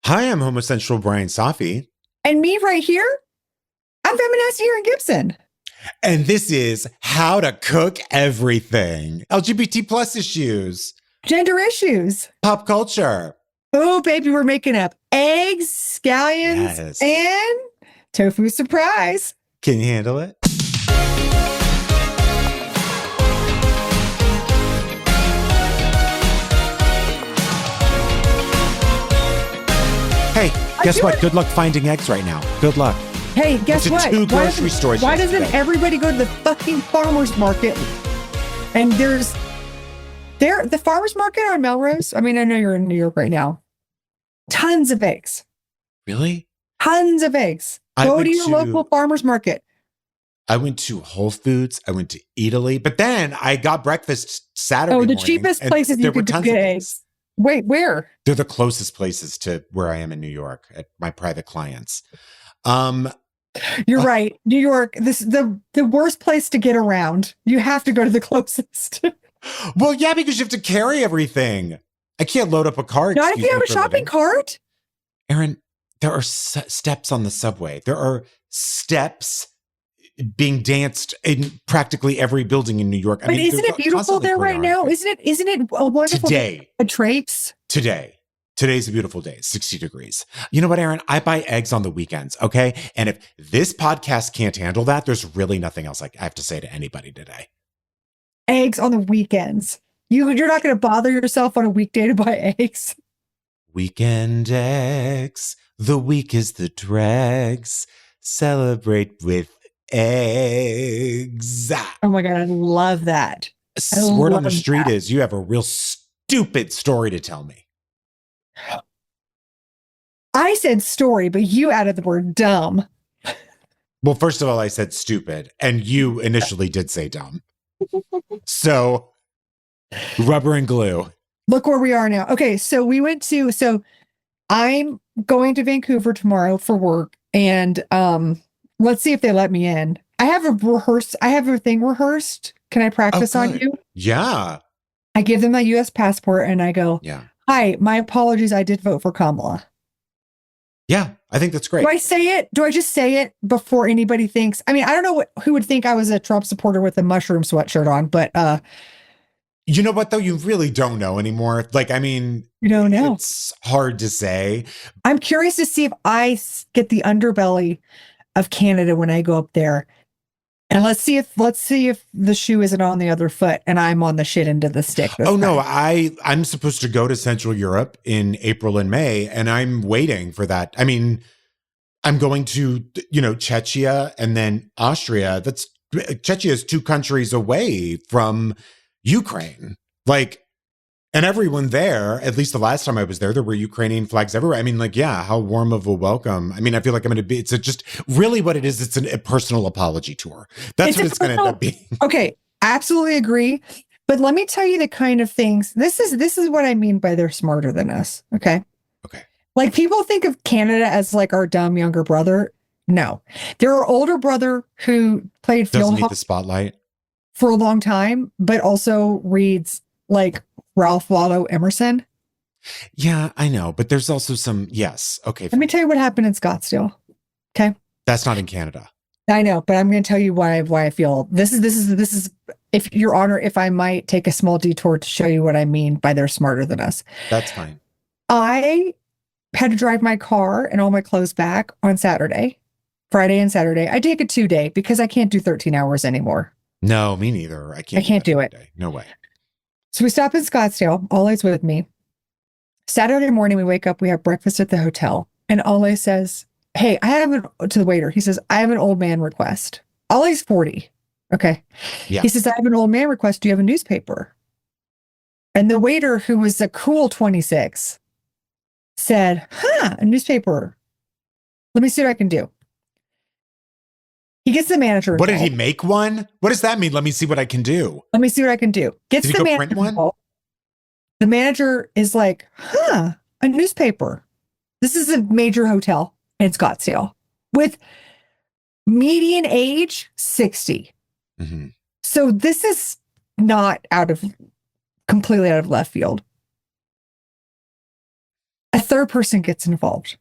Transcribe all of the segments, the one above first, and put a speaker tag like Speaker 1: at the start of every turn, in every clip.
Speaker 1: Hi, I'm homosexual Bryan Safi.
Speaker 2: And me right here, I'm feminist Erin Gibson.
Speaker 1: And this is How to Cook Everything. LGBT plus issues.
Speaker 2: Gender issues.
Speaker 1: Pop culture.
Speaker 2: Oh, baby, we're making up eggs, scallions, and tofu surprise.
Speaker 1: Can you handle it? Hey, guess what? Good luck finding eggs right now. Good luck.
Speaker 2: Hey, guess what?
Speaker 1: Two grocery stores.
Speaker 2: Why doesn't everybody go to the fucking farmer's market? And there's the farmer's market on Melrose. I mean, I know you're in New York right now. Tons of eggs.
Speaker 1: Really?
Speaker 2: Tons of eggs. Go to your local farmer's market.
Speaker 1: I went to Whole Foods. I went to Italy. But then I got breakfast Saturday morning.
Speaker 2: Oh, the cheapest places you could get eggs. Wait, where?
Speaker 1: They're the closest places to where I am in New York at my private clients.
Speaker 2: You're right. New York, this is the worst place to get around. You have to go to the closest.
Speaker 1: Well, yeah, because you have to carry everything. I can't load up a cart.
Speaker 2: Not if you have a shopping cart.
Speaker 1: Erin, there are steps on the subway. There are steps being danced in practically every building in New York.
Speaker 2: But isn't it beautiful there right now? Isn't it a wonderful
Speaker 1: day?
Speaker 2: Drapes.
Speaker 1: Today's a beautiful day, 60 degrees. You know what, Erin? I buy eggs on the weekends, okay? And if this podcast can't handle that, there's really nothing else I have to say to anybody today.
Speaker 2: Eggs on the weekends. You're not going to bother yourself on a weekday to buy eggs.
Speaker 1: Weekend eggs. The week is the dregs. Celebrate with eggs.
Speaker 2: Oh my God, I love that.
Speaker 1: Word on the street is you have a real stupid story to tell me.
Speaker 2: I said story, but you added the word dumb.
Speaker 1: Well, first of all, I said stupid, and you initially did say dumb. So, rubber and glue.
Speaker 2: Look where we are now. Okay, so I'm going to Vancouver tomorrow for work, and let's see if they let me in. I have a thing rehearsed. Can I practice on you?
Speaker 1: Yeah.
Speaker 2: I give them my US passport and I go,
Speaker 1: yeah.
Speaker 2: Hi, my apologies. I did vote for Kamala.
Speaker 1: Yeah, I think that's great.
Speaker 2: Do I say it? Do I just say it before anybody thinks? I mean, I don't know who would think I was a Trump supporter with a mushroom sweatshirt on, but
Speaker 1: you know what, though? You really don't know anymore. Like, I mean,
Speaker 2: you don't know.
Speaker 1: It's hard to say.
Speaker 2: I'm curious to see if I get the underbelly of Canada when I go up there. And let's see if the shoe isn't on the other foot and I'm on the shit end of the stick.
Speaker 1: Oh, no, I'm supposed to go to Central Europe in April and May, and I'm waiting for that. I mean, I'm going to, Czechia and then Austria. Czechia is 2 countries away from Ukraine. And everyone there, at least the last time I was there were Ukrainian flags everywhere. I mean, how warm of a welcome. I mean, I feel like I'm going to be, it's just really what it is. It's a personal apology tour. That's what it's going to end up being.
Speaker 2: Okay. Absolutely agree. But let me tell you the kind of things, this is what I mean by they're smarter than us. Okay.
Speaker 1: Okay.
Speaker 2: Like people think of Canada as like our dumb younger brother. No, they're our older brother who played field hockey
Speaker 1: the spotlight
Speaker 2: for a long time, but also reads like Ralph Waldo Emerson.
Speaker 1: Yeah, I know, but there's also some, yes. Okay.
Speaker 2: Let me tell you what happened in Scottsdale. Okay.
Speaker 1: That's not in Canada.
Speaker 2: I know, but I'm going to tell you why I feel this is, if Your Honor, if I might take a small detour to show you what I mean by they're smarter than us.
Speaker 1: That's fine.
Speaker 2: I had to drive my car and all my clothes back on Friday and Saturday. I take a 2-day because I can't do 13 hours anymore.
Speaker 1: No, me neither. I
Speaker 2: can't do it.
Speaker 1: No way.
Speaker 2: So we stop in Scottsdale. Ollie's with me. Saturday morning, we wake up, we have breakfast at the hotel. And Ollie says, hey, to the waiter, he says, I have an old man request. Ollie's 40. Okay.
Speaker 1: Yeah.
Speaker 2: He says, I have an old man request. Do you have a newspaper? And the waiter, who was a cool 26, said, a newspaper. Let me see what I can do. He gets the manager.
Speaker 1: What, did he make one? What does that mean? Let me see what I can do.
Speaker 2: Let me see what I can do. Gets the manager print one? Involved. The manager is like, a newspaper. This is a major hotel in Scottsdale with median age 60.
Speaker 1: Mm-hmm.
Speaker 2: So this is not completely out of left field. a third person gets involved.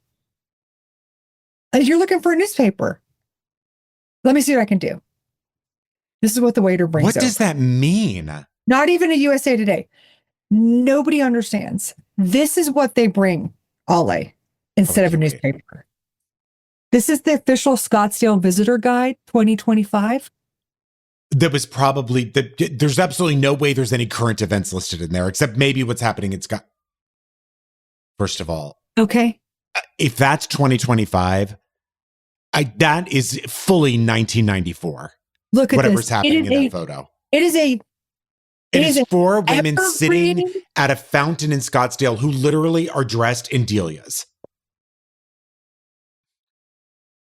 Speaker 2: Like, you're looking for a newspaper. Let me see what I can do. This is what the waiter brings.
Speaker 1: What does that mean?
Speaker 2: Not even a USA Today. Nobody understands. This is what they bring, Ale, instead of a newspaper. This is the official Scottsdale Visitor Guide 2025.
Speaker 1: That was probably, there's absolutely no way there's any current events listed in there, except maybe what's happening in Scott. First of all.
Speaker 2: Okay.
Speaker 1: If that's 2025, that is fully 1994.
Speaker 2: Look at
Speaker 1: whatever's
Speaker 2: this.
Speaker 1: Happening in that photo.
Speaker 2: It is
Speaker 1: four women sitting at a fountain in Scottsdale who literally are dressed in dahlias.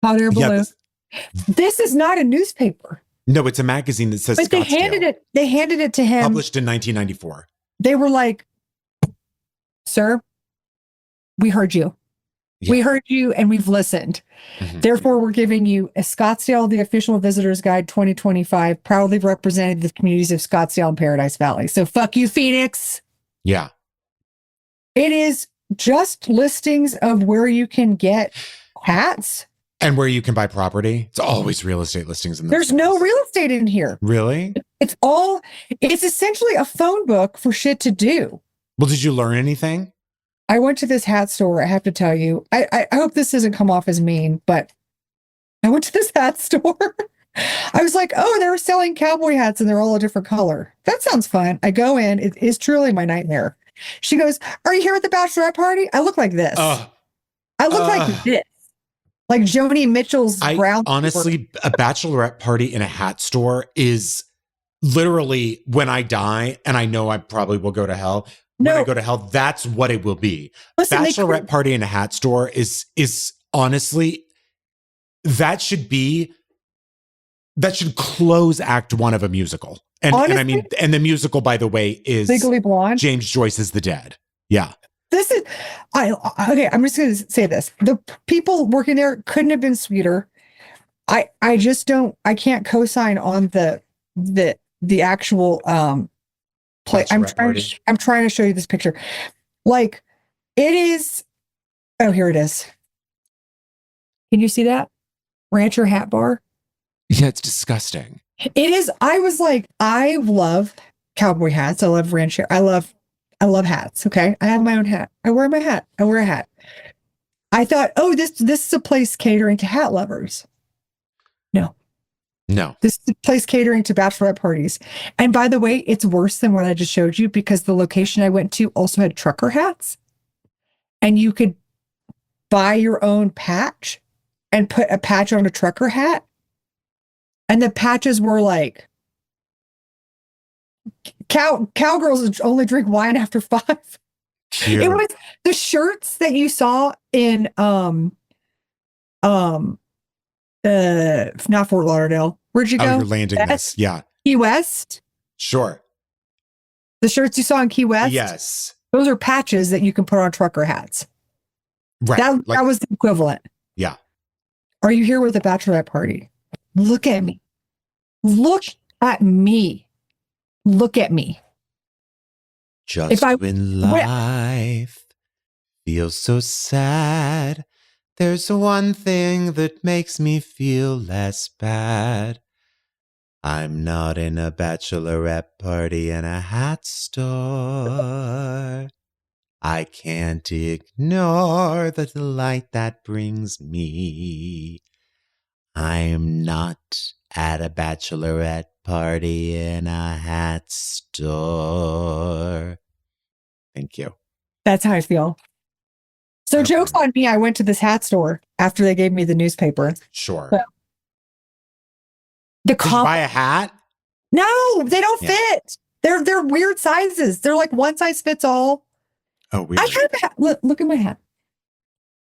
Speaker 2: Hot air balloon. This is not a newspaper.
Speaker 1: No, it's a magazine that says
Speaker 2: but
Speaker 1: Scottsdale.
Speaker 2: They handed it to him.
Speaker 1: Published in 1994.
Speaker 2: They were like, sir, we heard you. Yeah. We heard you and we've listened. Mm-hmm. Therefore, we're giving you a Scottsdale, the official Visitor's Guide 2025, proudly represented the communities of Scottsdale and Paradise Valley. So fuck you, Phoenix.
Speaker 1: Yeah.
Speaker 2: It is just listings of where you can get hats.
Speaker 1: And where you can buy property. It's always real estate listings in
Speaker 2: There's no real estate in here.
Speaker 1: Really?
Speaker 2: It's essentially a phone book for shit to do.
Speaker 1: Well, did you learn anything?
Speaker 2: I went to this hat store. I have to tell you, I hope this doesn't come off as mean, but I went to this hat store. I was like, oh, they were selling cowboy hats and they're all a different color. That sounds fun. I go in. It is truly my nightmare. She goes, are you here at the bachelorette party? I look like this. I look like this. Like Joni Mitchell's brown.
Speaker 1: Honestly, a bachelorette party in a hat store is literally when I die and I know I probably will go to hell. When I go to hell, that's what it will be. Listen, bachelorette party in a hat store is honestly, that should close act one of a musical. And I mean, and the musical, by the way, is
Speaker 2: Legally Blonde.
Speaker 1: James Joyce's The Dead. Yeah.
Speaker 2: This is, okay, I'm just going to say this. The people working there couldn't have been sweeter. I can't co-sign on the actual, play. I'm trying to show you this picture. Like, it is, oh, here it is. Can you see that? Rancher Hat Bar?
Speaker 1: Yeah, it's disgusting.
Speaker 2: It is, I was like, I love cowboy hats. I love rancher. I love hats. Okay. I have my own hat. I wear my hat. I wear a hat. I thought, oh, this is a place catering to hat lovers. No. This is a place catering to bachelorette parties. And by the way, it's worse than what I just showed you because the location I went to also had trucker hats. And you could buy your own patch and put a patch on a trucker hat. And the patches were like, cowgirls only drink wine after 5. Cute. It was the shirts that you saw in not Fort Lauderdale. Where'd you go?
Speaker 1: Oh, you're landing this. Yeah.
Speaker 2: Key West.
Speaker 1: Sure.
Speaker 2: The shirts you saw in Key West.
Speaker 1: Yes.
Speaker 2: Those are patches that you can put on trucker hats.
Speaker 1: Right.
Speaker 2: That was the equivalent.
Speaker 1: Yeah.
Speaker 2: Are you here with a bachelorette party? Look at me. Look at me. Look at me.
Speaker 1: Just when life feels so sad, there's one thing that makes me feel less bad. I'm not in a bachelorette party in a hat store. I can't ignore the delight that brings me. I'm not at a bachelorette party in a hat store. Thank you.
Speaker 2: That's how I feel. So okay. Joke's on me. I went to this hat store after they gave me the newspaper.
Speaker 1: Sure.
Speaker 2: So,
Speaker 1: did you buy a hat?
Speaker 2: No, they don't fit. They're weird sizes. They're like one size fits all.
Speaker 1: Oh, weird.
Speaker 2: I have a hat. Look at my hat.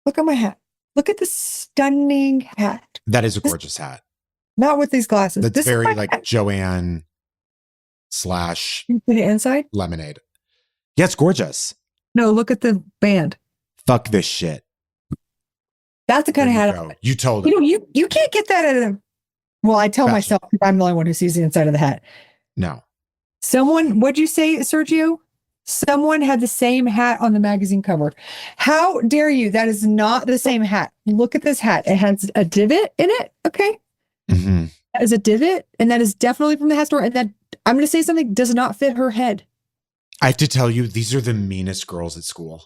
Speaker 2: Look at my hat. Look at this stunning hat.
Speaker 1: That is a gorgeous hat.
Speaker 2: Not with these glasses.
Speaker 1: That's
Speaker 2: this
Speaker 1: very like
Speaker 2: hat.
Speaker 1: Joanne /
Speaker 2: the inside
Speaker 1: lemonade. Yeah, it's gorgeous.
Speaker 2: No, look at the band.
Speaker 1: Fuck this shit.
Speaker 2: That's the kind of hat.
Speaker 1: You told it.
Speaker 2: You can't get that at a. Well, I tell myself I'm the only one who sees the inside of the hat.
Speaker 1: No.
Speaker 2: Someone, what'd you say, Sergio? Someone had the same hat on the magazine cover. How dare you? That is not the same hat. Look at this hat. It has a divot in it. Okay.
Speaker 1: Mm-hmm.
Speaker 2: That is a divot, and that is definitely from the hat store. And that, I'm going to say something, does not fit her head.
Speaker 1: I have to tell you, these are the meanest girls at school.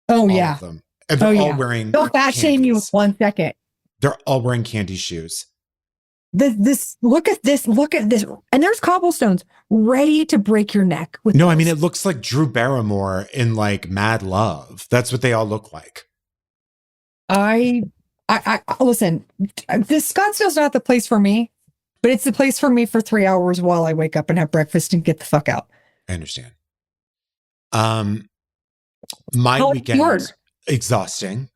Speaker 2: Oh,
Speaker 1: All
Speaker 2: yeah.
Speaker 1: of them. And they're all wearing
Speaker 2: Don't fat shame you 1 second.
Speaker 1: They're all wearing candy shoes.
Speaker 2: Look at this. And there's cobblestones ready to break your neck.
Speaker 1: I mean, it looks like Drew Barrymore in like Mad Love. That's what they all look like.
Speaker 2: I listen, this Scottsdale's not the place for me, but it's the place for me for 3 hours while I wake up and have breakfast and get the fuck out.
Speaker 1: I understand. My weekend was exhausting.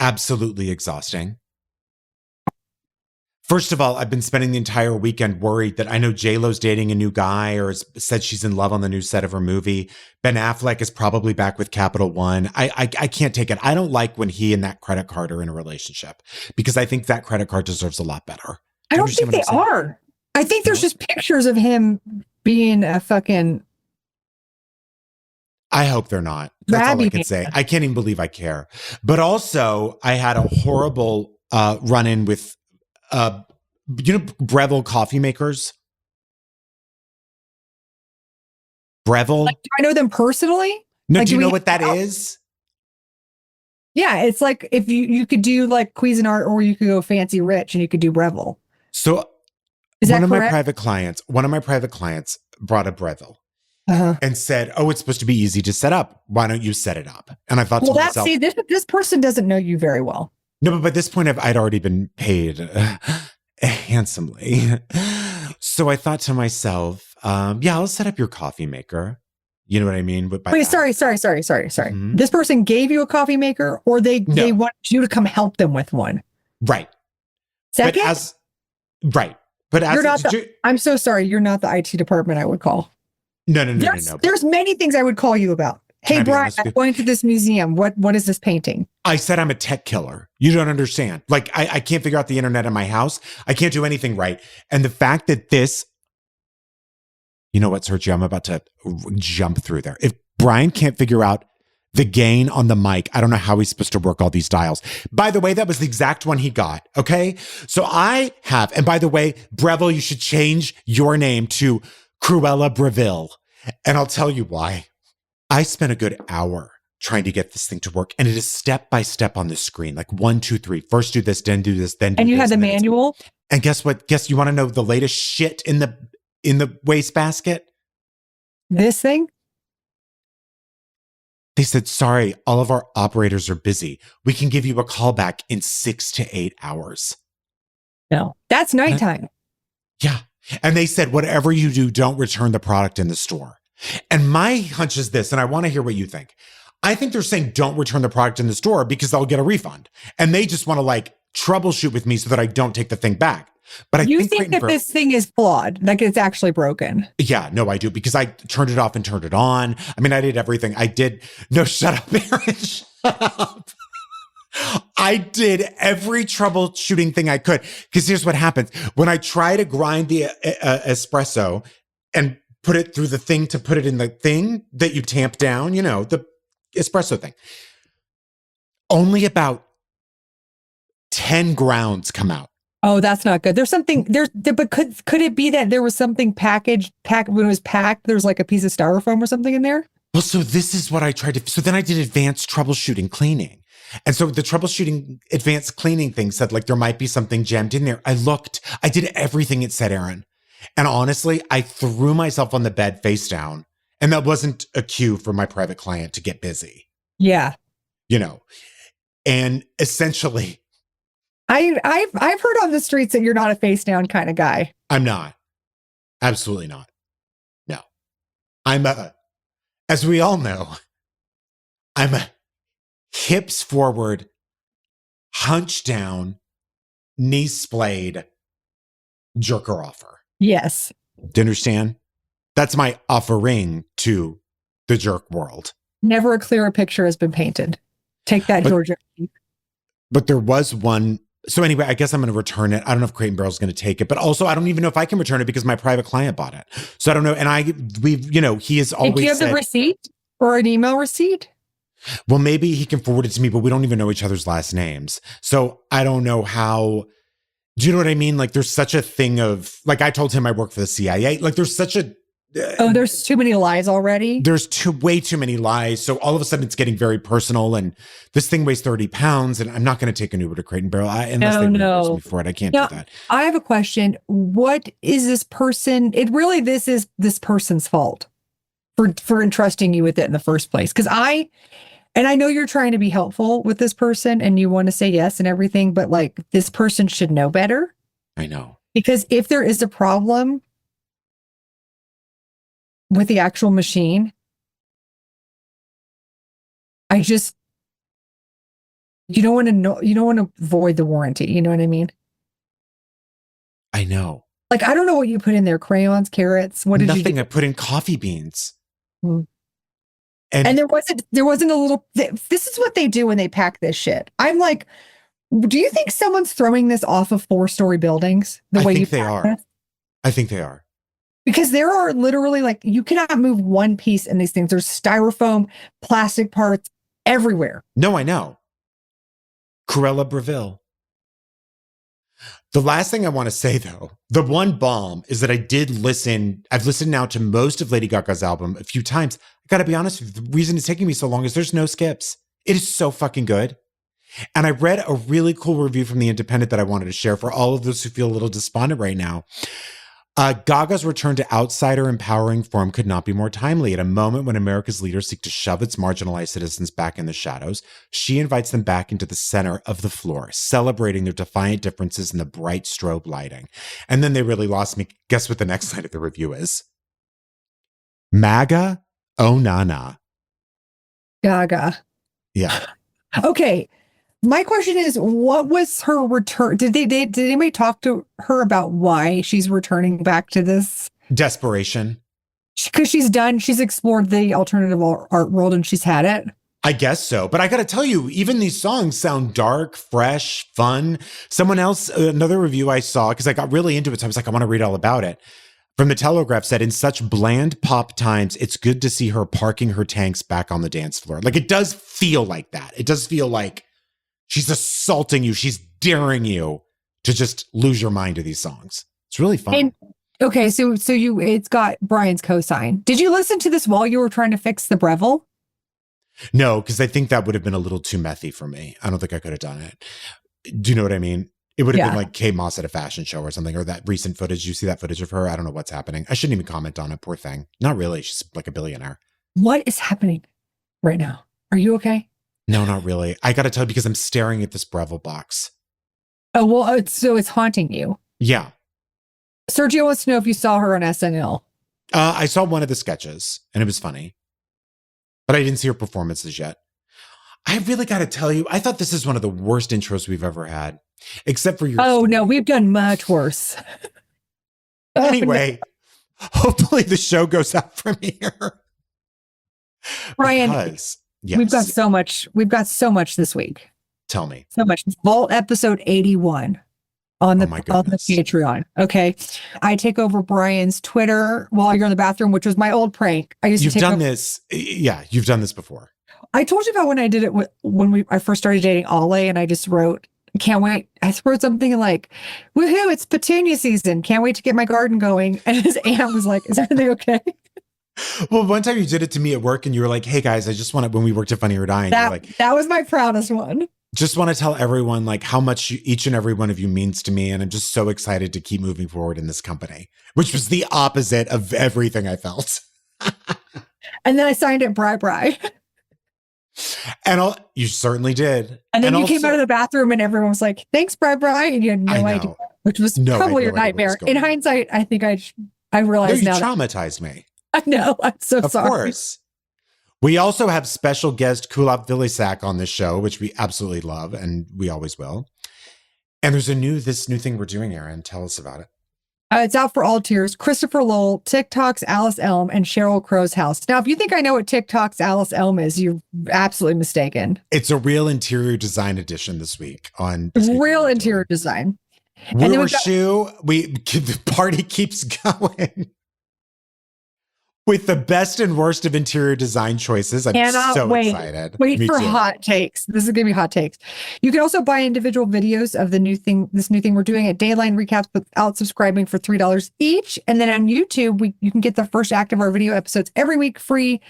Speaker 1: Absolutely exhausting. First of all, I've been spending the entire weekend worried that I know J-Lo's dating a new guy or has said she's in love on the new set of her movie. Ben Affleck is probably back with Capital One. I can't take it. I don't like when he and that credit card are in a relationship because I think that credit card deserves a lot better.
Speaker 2: I don't think they are. I think there's just pictures of him being a fucking...
Speaker 1: I hope they're not. That's all I can say. I can't even believe I care. But also, I had a horrible run-in with Breville coffee makers? Breville?
Speaker 2: Like, do I know them personally?
Speaker 1: No,
Speaker 2: like,
Speaker 1: do you know what that is?
Speaker 2: Yeah, it's like if you could do like Cuisinart or you could go fancy rich and you could do Breville.
Speaker 1: So one of my private clients brought a Breville and said, "Oh, it's supposed to be easy to set up. Why don't you set it up?" And I thought to myself,
Speaker 2: this person doesn't know you very well.
Speaker 1: No, but by this point, I'd already been paid handsomely. So I thought to myself, yeah, I'll set up your coffee maker. You know what I mean?
Speaker 2: Wait, sorry. Mm-hmm. This person gave you a coffee maker or they want you to come help them with one?
Speaker 1: Right.
Speaker 2: Second? I'm so sorry. You're not the IT department I would call.
Speaker 1: No.
Speaker 2: There's many things I would call you about. Hey, Bryan, I'm going to this museum. What is this painting?
Speaker 1: I said I'm a tech killer. You don't understand. Like, I can't figure out the internet in my house. I can't do anything right. And the fact that you know what, Sergio? I'm about to jump through there. If Bryan can't figure out the gain on the mic, I don't know how he's supposed to work all these dials. By the way, that was the exact one he got. Okay. So and by the way, Breville, you should change your name to Cruella Breville. And I'll tell you why. I spent a good hour trying to get this thing to work, and it is step by step on the screen, like 1, 2, 3. First do this, then do this, then do this.
Speaker 2: And you had the manual?
Speaker 1: And guess what? You want to know the latest shit in the wastebasket?
Speaker 2: This thing?
Speaker 1: They said, sorry, all of our operators are busy. We can give you a call back in 6 to 8 hours.
Speaker 2: No, that's nighttime.
Speaker 1: Yeah. And they said, whatever you do, don't return the product in the store. And my hunch is this, and I want to hear what you think. I think they're saying don't return the product in the store because I'll get a refund. And they just want to like troubleshoot with me so that I don't take the thing back. But
Speaker 2: you think that this thing is flawed, like it's actually broken.
Speaker 1: Yeah, no, I do, because I turned it off and turned it on. I mean, I did everything. No, shut up, Erin, shut up. I did every troubleshooting thing I could. Because here's what happens. When I try to grind the espresso and put it through the thing to put it in the thing that you tamp down, the espresso thing, only about 10 grounds come out.
Speaker 2: Oh, that's not good. There's something but could it be that there was something packed when it was packed? There's like a piece of styrofoam or something in there.
Speaker 1: Well, so this is what I tried to. So then I did advanced troubleshooting cleaning, and so the troubleshooting advanced cleaning thing said like there might be something jammed in there. I looked. I did everything it said, Erin, and honestly, I threw myself on the bed face down, and that wasn't a cue for my private client to get busy.
Speaker 2: Yeah,
Speaker 1: and essentially.
Speaker 2: I've heard on the streets that you're not a face down kind of guy.
Speaker 1: I'm not. Absolutely not. No. I'm as we all know, I'm a hips forward, hunch down, knees splayed jerker offer.
Speaker 2: Yes.
Speaker 1: Do you understand? That's my offering to the jerk world.
Speaker 2: Never a clearer picture has been painted. Take that, Georgia.
Speaker 1: But there was one So anyway, I guess I'm going to return it. I don't know if Crate and Barrel's going to take it, but also I don't even know if I can return it because my private client bought it. So I don't know. And he has always
Speaker 2: Do you have
Speaker 1: said,
Speaker 2: the receipt or an email receipt?
Speaker 1: well, maybe he can forward it to me, but we don't even know each other's last names. So I don't know how. Do you know what I mean? Like, there's such a thing of, like, I told him I work for the CIA. Like, there's such a.
Speaker 2: There's too many lies already.
Speaker 1: There's way too many lies. So all of a sudden it's getting very personal. And this thing weighs 30 pounds. And I'm not going to take an Uber to Crate and Barrel unless they reimburse me for it. I can't do that.
Speaker 2: I have a question. What is this person? This is this person's fault for entrusting you with it in the first place. Because I know you're trying to be helpful with this person and you want to say yes and everything, but like this person should know better.
Speaker 1: I know.
Speaker 2: Because if there is a problem with the actual machine, you don't want to know, you don't want to void the warranty. You know what I mean?
Speaker 1: I know.
Speaker 2: Like, I don't know what you put in there. Crayons, carrots. What did you do?
Speaker 1: Nothing. I put in coffee beans.
Speaker 2: Hmm. And there wasn't a little, this is what they do when they pack this shit. I'm like, do you think someone's throwing this off of 4-story buildings?
Speaker 1: I think they are. I think they are.
Speaker 2: Because there are literally, like, you cannot move one piece in these things. There's styrofoam, plastic parts everywhere.
Speaker 1: No, I know. Cruella, Breville. The last thing I want to say, though, the one balm is that I've listened now to most of Lady Gaga's album a few times. I got to be honest with you, the reason it's taking me so long is there's no skips. It is so fucking good. And I read a really cool review from The Independent that I wanted to share for all of those who feel a little despondent right now. Gaga's return to outsider empowering form could not be more timely. At a moment when America's leaders seek to shove its marginalized citizens back in the shadows, she invites them back into the center of the floor, celebrating their defiant differences in the bright strobe lighting. And then they really lost me. Guess what the next line of the review is? MAGA? Oh, na.
Speaker 2: Gaga.
Speaker 1: Yeah.
Speaker 2: Okay. My question is, what was her return? Did anybody talk to her about why she's returning back to this?
Speaker 1: Desperation.
Speaker 2: Because she's explored the alternative art world and she's had it.
Speaker 1: I guess so. But I got to tell you, even these songs sound dark, fresh, fun. Someone else, another review I saw, because I got really into it. So I was like, I want to read all about it. From the Telegraph said, in such bland pop times, it's good to see her parking her tanks back on the dance floor. Like, it does feel like that. It does feel like she's assaulting you. She's daring you to just lose your mind to these songs. It's really fun.
Speaker 2: And, okay, so it's got Bryan's cosign. Did you listen to this while you were trying to fix the Breville?
Speaker 1: No, because I think that would have been a little too methy for me. I don't think I could have done it. Do you know what I mean? It would have been like Kate Moss at a fashion show or something, or that recent footage. You see that footage of her? I don't know what's happening. I shouldn't even comment on it. Poor thing. Not really. She's like a billionaire.
Speaker 2: What is happening right now? Are you okay?
Speaker 1: No, not really. I got to tell you, because I'm staring at this Breville box.
Speaker 2: Oh, well, it's haunting you.
Speaker 1: Yeah.
Speaker 2: Sergio wants to know if you saw her on SNL.
Speaker 1: I saw one of the sketches and it was funny, but I didn't see her performances yet. I really got to tell you, I thought this is one of the worst intros we've ever had, except for your.
Speaker 2: Oh, story. No, we've done much worse.
Speaker 1: Anyway, hopefully the show goes out from here.
Speaker 2: Bryan,
Speaker 1: yes.
Speaker 2: We've got so much this week.
Speaker 1: Tell me.
Speaker 2: So much. Vault episode 81 on the Patreon. Okay. I take over Bryan's Twitter while you're in the bathroom, which was my old prank.
Speaker 1: You've done this. Yeah, you've done this before.
Speaker 2: I told you about when I did it when I first started dating Ale, and I just wrote, can't wait. I wrote something like, woohoo, it's petunia season. Can't wait to get my garden going. And his aunt was like, is everything okay?
Speaker 1: Well, one time you did it to me at work and you were like, hey guys, I just want to, when we worked at Funny or Die,
Speaker 2: that was my proudest one.
Speaker 1: Just want to tell everyone like how much each and every one of you means to me. And I'm just so excited to keep moving forward in this company, which was the opposite of everything I felt.
Speaker 2: And then I signed it Bri.
Speaker 1: And you certainly did.
Speaker 2: And then you came out of the bathroom and everyone was like, thanks, Bri. And you had no idea, which was probably a nightmare. In hindsight, I think I realized now.
Speaker 1: You traumatized me.
Speaker 2: I know. I'm so sorry. Of course.
Speaker 1: We also have special guest Kulap Vilisak on this show, which we absolutely love, and we always will. And there's this new thing we're doing, Erin. Tell us about it.
Speaker 2: It's out for all tiers. Christopher Lowell, TikTok's Alice Elm, and Cheryl Crow's house. Now, if you think I know what TikTok's Alice Elm is, you're absolutely mistaken.
Speaker 1: It's a real interior design edition this week on
Speaker 2: real interior design.
Speaker 1: Woo shoe. The party keeps going with the best and worst of interior design choices. I'm so excited.
Speaker 2: Wait for hot takes. This is gonna be hot takes. You can also buy individual videos of this new thing we're doing at Dayline Recaps without subscribing for $3 each. And then on YouTube, you can get the first act of our video episodes every week free.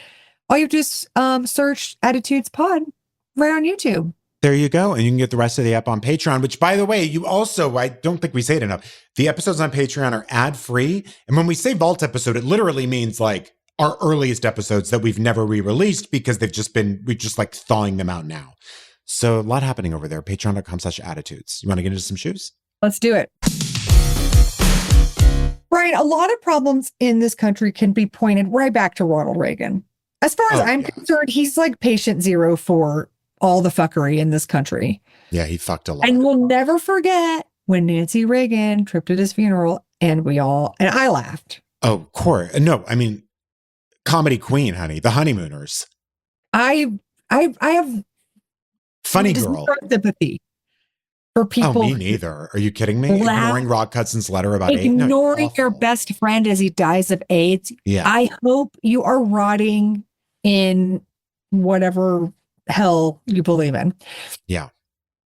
Speaker 2: All you have to do is search Attitudes Pod right on YouTube.
Speaker 1: There you go. And you can get the rest of the app on Patreon, which, by the way, I don't think we say it enough. The episodes on Patreon are ad-free. And when we say vault episode, it literally means like our earliest episodes that we've never re-released because we're just like thawing them out now. So a lot happening over there. Patreon.com/attitudes. You want to get into some shoes?
Speaker 2: Let's do it. Bryan, a lot of problems in this country can be pointed right back to Ronald Reagan. As far as I'm concerned, he's like patient zero for all the fuckery in this country.
Speaker 1: Yeah, he fucked a lot.
Speaker 2: And we'll never forget when Nancy Reagan tripped at his funeral and I laughed.
Speaker 1: Oh, Corey. No, I mean, comedy queen, honey. The Honeymooners.
Speaker 2: I have
Speaker 1: funny girl
Speaker 2: sympathy for people.
Speaker 1: Oh, me neither. Are you kidding me? Ignoring Rock Hudson's letter about AIDS?
Speaker 2: Ignoring your best friend as he dies of AIDS.
Speaker 1: Yeah.
Speaker 2: I hope you are rotting in whatever hell you believe in.
Speaker 1: Yeah.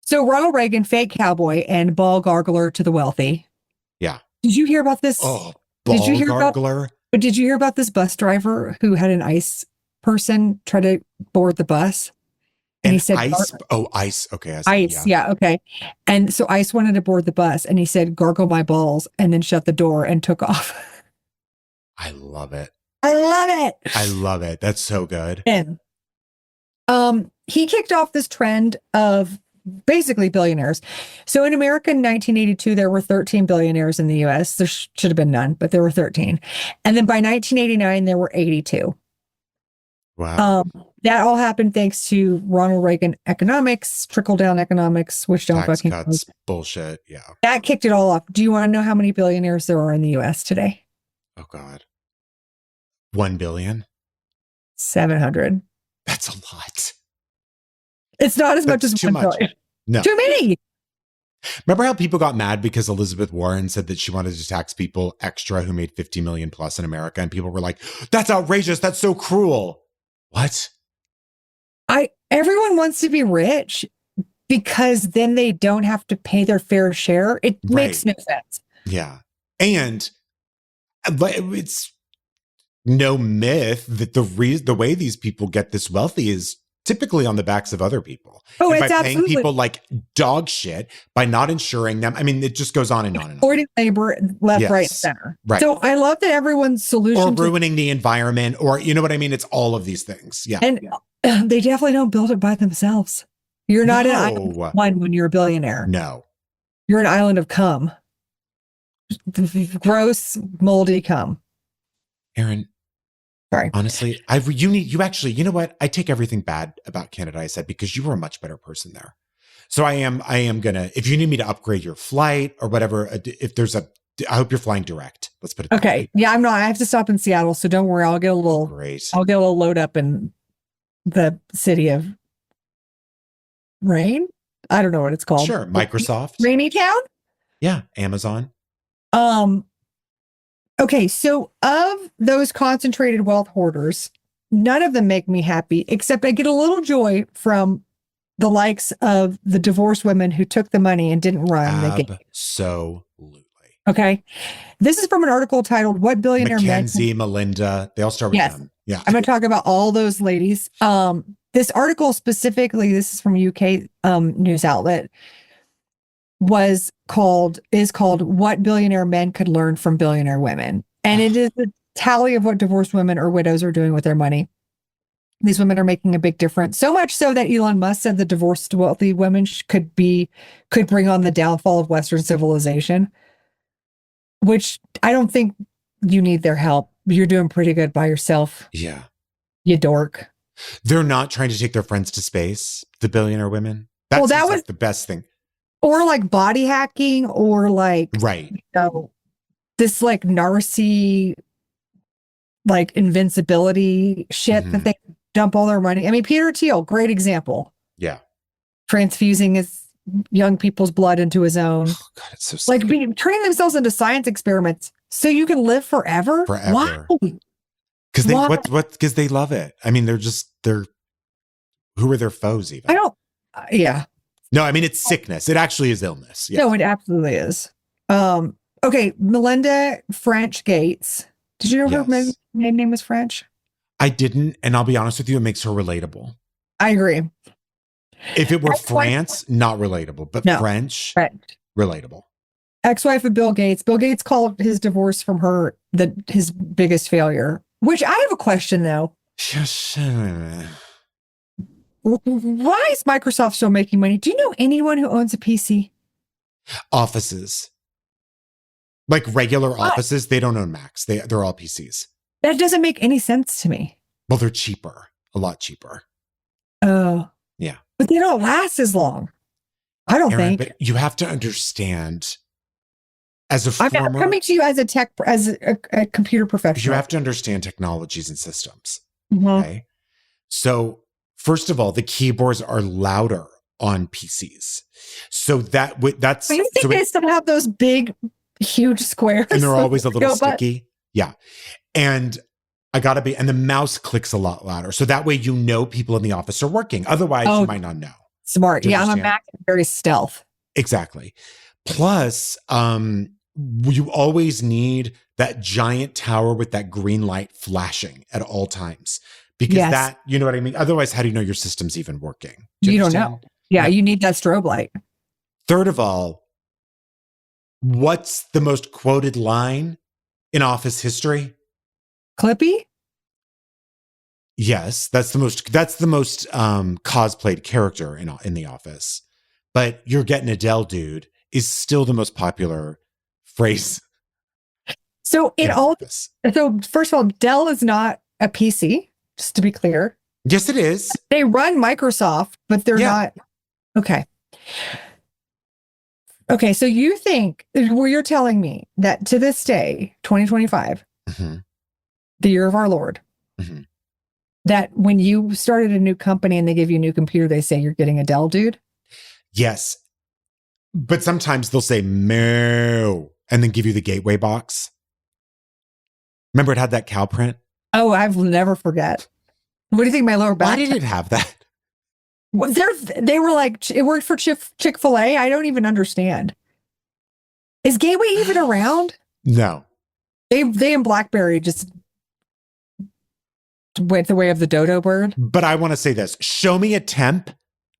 Speaker 2: So Ronald Reagan, fake cowboy and ball gargler to the wealthy.
Speaker 1: Yeah.
Speaker 2: Did you hear about this?
Speaker 1: Oh, ball gargler.
Speaker 2: Did you hear about this bus driver who had an ICE person try to board the bus? And he said,
Speaker 1: ICE. ICE. Okay.
Speaker 2: ICE. Yeah. Okay. And so ICE wanted to board the bus and he said, gargle my balls, and then shut the door and took off.
Speaker 1: I love it.
Speaker 2: I love it.
Speaker 1: That's so good.
Speaker 2: And he kicked off this trend of basically billionaires. So in America in 1982, there were 13 billionaires in the US. There should have been none, but there were 13. And then by 1989, there were 82.
Speaker 1: Wow.
Speaker 2: That all happened thanks to Ronald Reagan economics, trickle-down economics, which don't
Speaker 1: tax
Speaker 2: fucking
Speaker 1: cuts, bullshit. Yeah.
Speaker 2: That kicked it all off. Do you want to know how many billionaires there are in the US today?
Speaker 1: Oh, God. 1 billion?
Speaker 2: 700.
Speaker 1: That's a lot.
Speaker 2: It's not as much as
Speaker 1: too much. Billion. No.
Speaker 2: Too many.
Speaker 1: Remember how people got mad because Elizabeth Warren said that she wanted to tax people extra who made 50 million plus in America? And people were like, that's outrageous. That's so cruel. What?
Speaker 2: Everyone wants to be rich because then they don't have to pay their fair share. It makes no sense.
Speaker 1: Yeah. And it's no myth that the way these people get this wealthy is typically on the backs of other people.
Speaker 2: Oh,
Speaker 1: and
Speaker 2: it's
Speaker 1: by paying people like dog shit, by not insuring them. I mean, it just goes on and on and on.
Speaker 2: Exploiting labor left, right, and center.
Speaker 1: Right.
Speaker 2: So I love that everyone's solution.
Speaker 1: Or ruining the environment, or you know what I mean? It's all of these things. Yeah.
Speaker 2: And they definitely don't build it by themselves. You're not an island of one when you're a billionaire.
Speaker 1: No.
Speaker 2: You're an island of cum. Gross, moldy cum.
Speaker 1: Erin.
Speaker 2: Sorry.
Speaker 1: Honestly, you know what? I take everything bad about Canada I said because you were a much better person there. So I am gonna, if you need me to upgrade your flight or whatever, I hope you're flying direct. Let's put it that way.
Speaker 2: Yeah, I'm not. I have to stop in Seattle, so don't worry. I'll get a little load up in the city of Rain. I don't know what it's called.
Speaker 1: Sure. Microsoft.
Speaker 2: Rainy Town?
Speaker 1: Yeah. Amazon.
Speaker 2: Okay, so of those concentrated wealth hoarders, none of them make me happy, except I get a little joy from the likes of the divorced women who took the money and didn't run.
Speaker 1: Absolutely.
Speaker 2: Okay. This is from an article titled What Billionaire
Speaker 1: Mackenzie, Melinda, they all start with them. Yeah.
Speaker 2: I'm going to talk about all those ladies. This article specifically, this is from a UK news outlet, is called What Billionaire Men Could Learn from Billionaire Women. And it is a tally of what divorced women or widows are doing with their money. These women are making a big difference. So much so that Elon Musk said the divorced wealthy women could bring on the downfall of Western civilization, which I don't think you need their help. You're doing pretty good by yourself.
Speaker 1: Yeah.
Speaker 2: You dork.
Speaker 1: They're not trying to take their friends to space, the billionaire women. That was like the best thing.
Speaker 2: Or like body hacking or like,
Speaker 1: right.
Speaker 2: You know, this like narcy, like invincibility shit that they dump all their money. I mean, Peter Thiel, great example.
Speaker 1: Yeah.
Speaker 2: Transfusing his young people's blood into his own.
Speaker 1: Oh, God, it's so sad.
Speaker 2: Like turning themselves into science experiments so you can live forever.
Speaker 1: Forever.
Speaker 2: Why?
Speaker 1: Because they love it. I mean, who are their foes even?
Speaker 2: I don't, yeah.
Speaker 1: No, I mean, it's sickness. It actually is illness. Yeah.
Speaker 2: No, it absolutely is. Okay, Melinda French Gates. Did you know her name was French?
Speaker 1: I didn't, and I'll be honest with you, it makes her relatable.
Speaker 2: I agree.
Speaker 1: If it were France, not relatable, but French, relatable.
Speaker 2: Ex-wife of Bill Gates. Bill Gates called his divorce from her his biggest failure. Which I have a question though. Why is Microsoft still making money? Do you know anyone who owns a PC?
Speaker 1: Offices. Like regular offices, they don't own Macs. They're all PCs.
Speaker 2: That doesn't make any sense to me.
Speaker 1: Well, they're cheaper. A lot cheaper.
Speaker 2: Oh.
Speaker 1: Yeah.
Speaker 2: But they don't last as long. I don't
Speaker 1: Erin,
Speaker 2: think.
Speaker 1: But you have to understand, as a
Speaker 2: I'm coming to you as a computer professional.
Speaker 1: You have to understand technologies and systems.
Speaker 2: Mm-hmm.
Speaker 1: Okay. So, first of all, the keyboards are louder on PCs. So that's.
Speaker 2: I think they still have those big, huge squares.
Speaker 1: And they're always a little sticky. Yeah. And and the mouse clicks a lot louder. So that way, people in the office are working. Otherwise, you might not know.
Speaker 2: Smart. Yeah, I'm a Mac, very stealth.
Speaker 1: Exactly. Plus, you always need that giant tower with that green light flashing at all times. Because you know what I mean? Otherwise, how do you know your system's even working?
Speaker 2: You don't know. Yeah, you need that strobe light.
Speaker 1: Third of all, what's the most quoted line in office history?
Speaker 2: Clippy?
Speaker 1: Yes, that's the most cosplayed character in the office. But "you're getting Adele, dude" is still the most popular phrase.
Speaker 2: So first of all, Dell is not a PC, just to be clear.
Speaker 1: Yes, it is.
Speaker 2: They run Microsoft, but they're not. Okay. Okay, so you're telling me that to this day, 2025, the year of our Lord, that when you started a new company and they give you a new computer, they say you're getting a Dell, dude?
Speaker 1: Yes. But sometimes they'll say "no" and then give you the gateway box. Remember it had that cow print?
Speaker 2: Oh, I've never forget. What do you think my lower back?
Speaker 1: Why did it have that?
Speaker 2: They were like, it worked for Chick-fil-A. I don't even understand. Is Gateway even around?
Speaker 1: No.
Speaker 2: They in BlackBerry just went the way of the dodo bird.
Speaker 1: But I want to say this. Show me a temp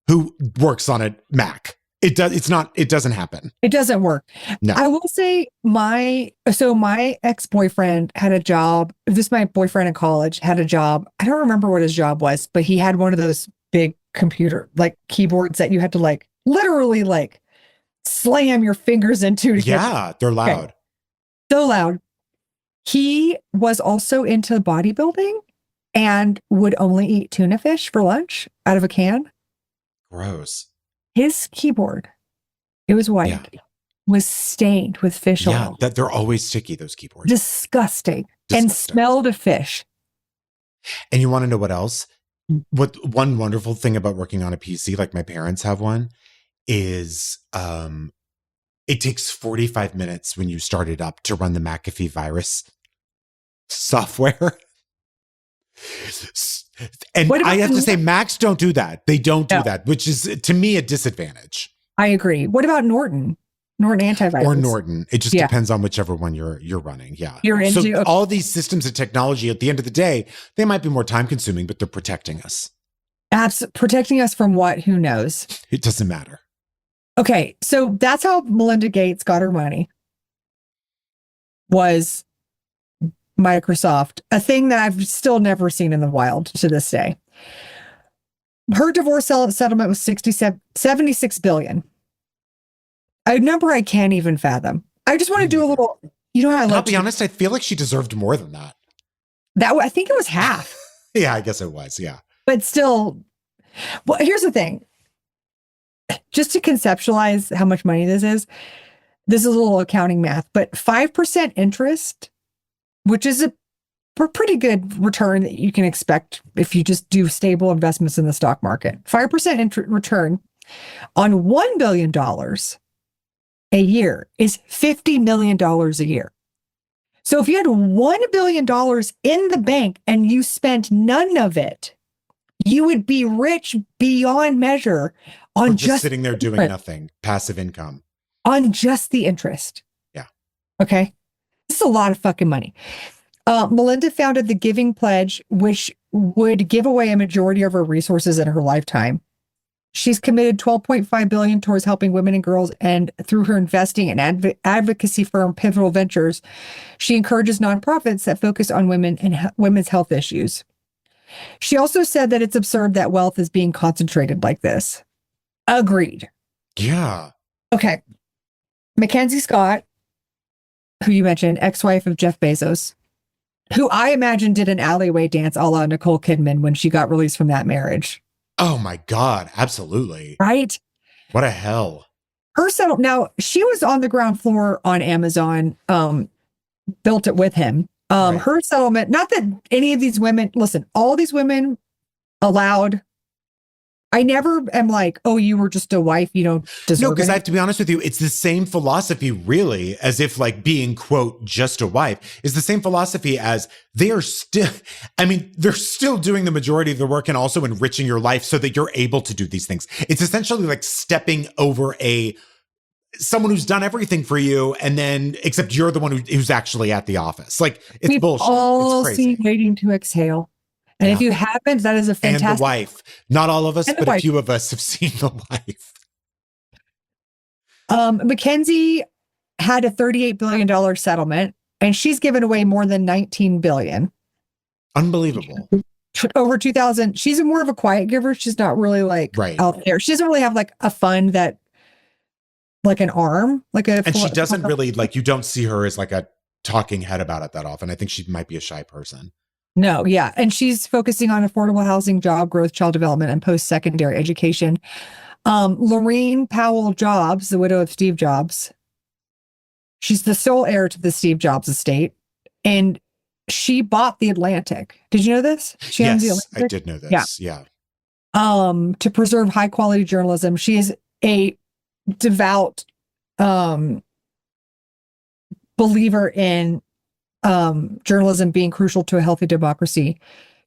Speaker 1: who works on a Mac. It doesn't happen.
Speaker 2: It doesn't work.
Speaker 1: No.
Speaker 2: I will say my ex-boyfriend had a job. My boyfriend in college had a job. I don't remember what his job was, but he had one of those big computer keyboards that you had to literally slam your fingers into.
Speaker 1: They're loud.
Speaker 2: Okay. So loud. He was also into bodybuilding and would only eat tuna fish for lunch out of a can.
Speaker 1: Gross.
Speaker 2: His keyboard, it was white, was stained with fish oil.
Speaker 1: Yeah, they're always sticky, those keyboards.
Speaker 2: Disgusting. And smelled of fish.
Speaker 1: And you want to know what else? One wonderful thing about working on a PC, like my parents have one, is it takes 45 minutes when you start it up to run the McAfee virus software. And I have to say, Macs don't do that. They don't do that, which is, to me, a disadvantage.
Speaker 2: I agree. What about Norton? Norton antivirus.
Speaker 1: Or Norton. It just depends on whichever one you're running. Yeah.
Speaker 2: So
Speaker 1: all these systems and technology, at the end of the day, they might be more time consuming, but they're protecting us.
Speaker 2: Protecting us from what? Who knows?
Speaker 1: It doesn't matter.
Speaker 2: Okay. So that's how Melinda Gates got her money. Was Microsoft, a thing that I've still never seen in the wild to this day. Her divorce settlement was 76 billion. A number I can't even fathom. I just want to do a little,
Speaker 1: I'll be honest, I feel like she deserved more than that.
Speaker 2: I think it was half.
Speaker 1: Yeah, I guess it was. Yeah.
Speaker 2: But still, well, here's the thing. Just to conceptualize how much money this is, this is a little accounting math, but 5% interest, which is a pretty good return that you can expect if you just do stable investments in the stock market. 5% return on $1 billion a year is $50 million a year. So if you had $1 billion in the bank and you spent none of it, you would be rich beyond measure on
Speaker 1: just sitting there doing nothing, passive income.
Speaker 2: On just the interest.
Speaker 1: Yeah.
Speaker 2: Okay. This is a lot of fucking money. Melinda founded the Giving Pledge, which would give away a majority of her resources in her lifetime. She's committed $12.5 billion towards helping women and girls, and through her investing and advocacy firm Pivotal Ventures, she encourages nonprofits that focus on women and women's health issues. She also said that it's absurd that wealth is being concentrated like this. Agreed.
Speaker 1: Yeah.
Speaker 2: Okay. Mackenzie Scott, who you mentioned, ex-wife of Jeff Bezos, who I imagine did an alleyway dance a la Nicole Kidman when she got released from that marriage.
Speaker 1: Oh my God, absolutely.
Speaker 2: Right?
Speaker 1: What a hell.
Speaker 2: Her now, she was on the ground floor on Amazon, built it with him. Right. Her settlement, not that any of these women, listen, all these women allowed. I never am like, oh, you were just a wife, you don't deserve it.
Speaker 1: No, because I have to be honest with you, it's the same philosophy, really, as if like being, quote, just a wife is the same philosophy as they are still, I mean, they're still doing the majority of the work and also enriching your life so that you're able to do these things. It's essentially like stepping over someone who's done everything for you, and then, except you're the one who's actually at the office. Like, it's bullshit.
Speaker 2: All
Speaker 1: it's crazy.
Speaker 2: seen Waiting to Exhale. And if you haven't, that is a fantastic.
Speaker 1: And The Wife. Not all of us, but a few of us have seen The Wife.
Speaker 2: Mackenzie had a $38 billion settlement, and she's given away more than $19 billion.
Speaker 1: Unbelievable.
Speaker 2: Over 2,000. She's more of a quiet giver. She's not really like out there. She doesn't really have like a fund that, like an arm, like a.
Speaker 1: And she doesn't really like, you don't see her as like a talking head about it that often. I think she might be a shy person.
Speaker 2: No, yeah. And she's focusing on affordable housing, job growth, child development, and post-secondary education. Lorraine Powell Jobs, the widow of Steve Jobs, she's the sole heir to the Steve Jobs estate. And she bought The Atlantic. Did you know this? She owns The Atlantic?
Speaker 1: I did know this. Yeah.
Speaker 2: To preserve high quality journalism. She is a devout believer in journalism being crucial to a healthy democracy,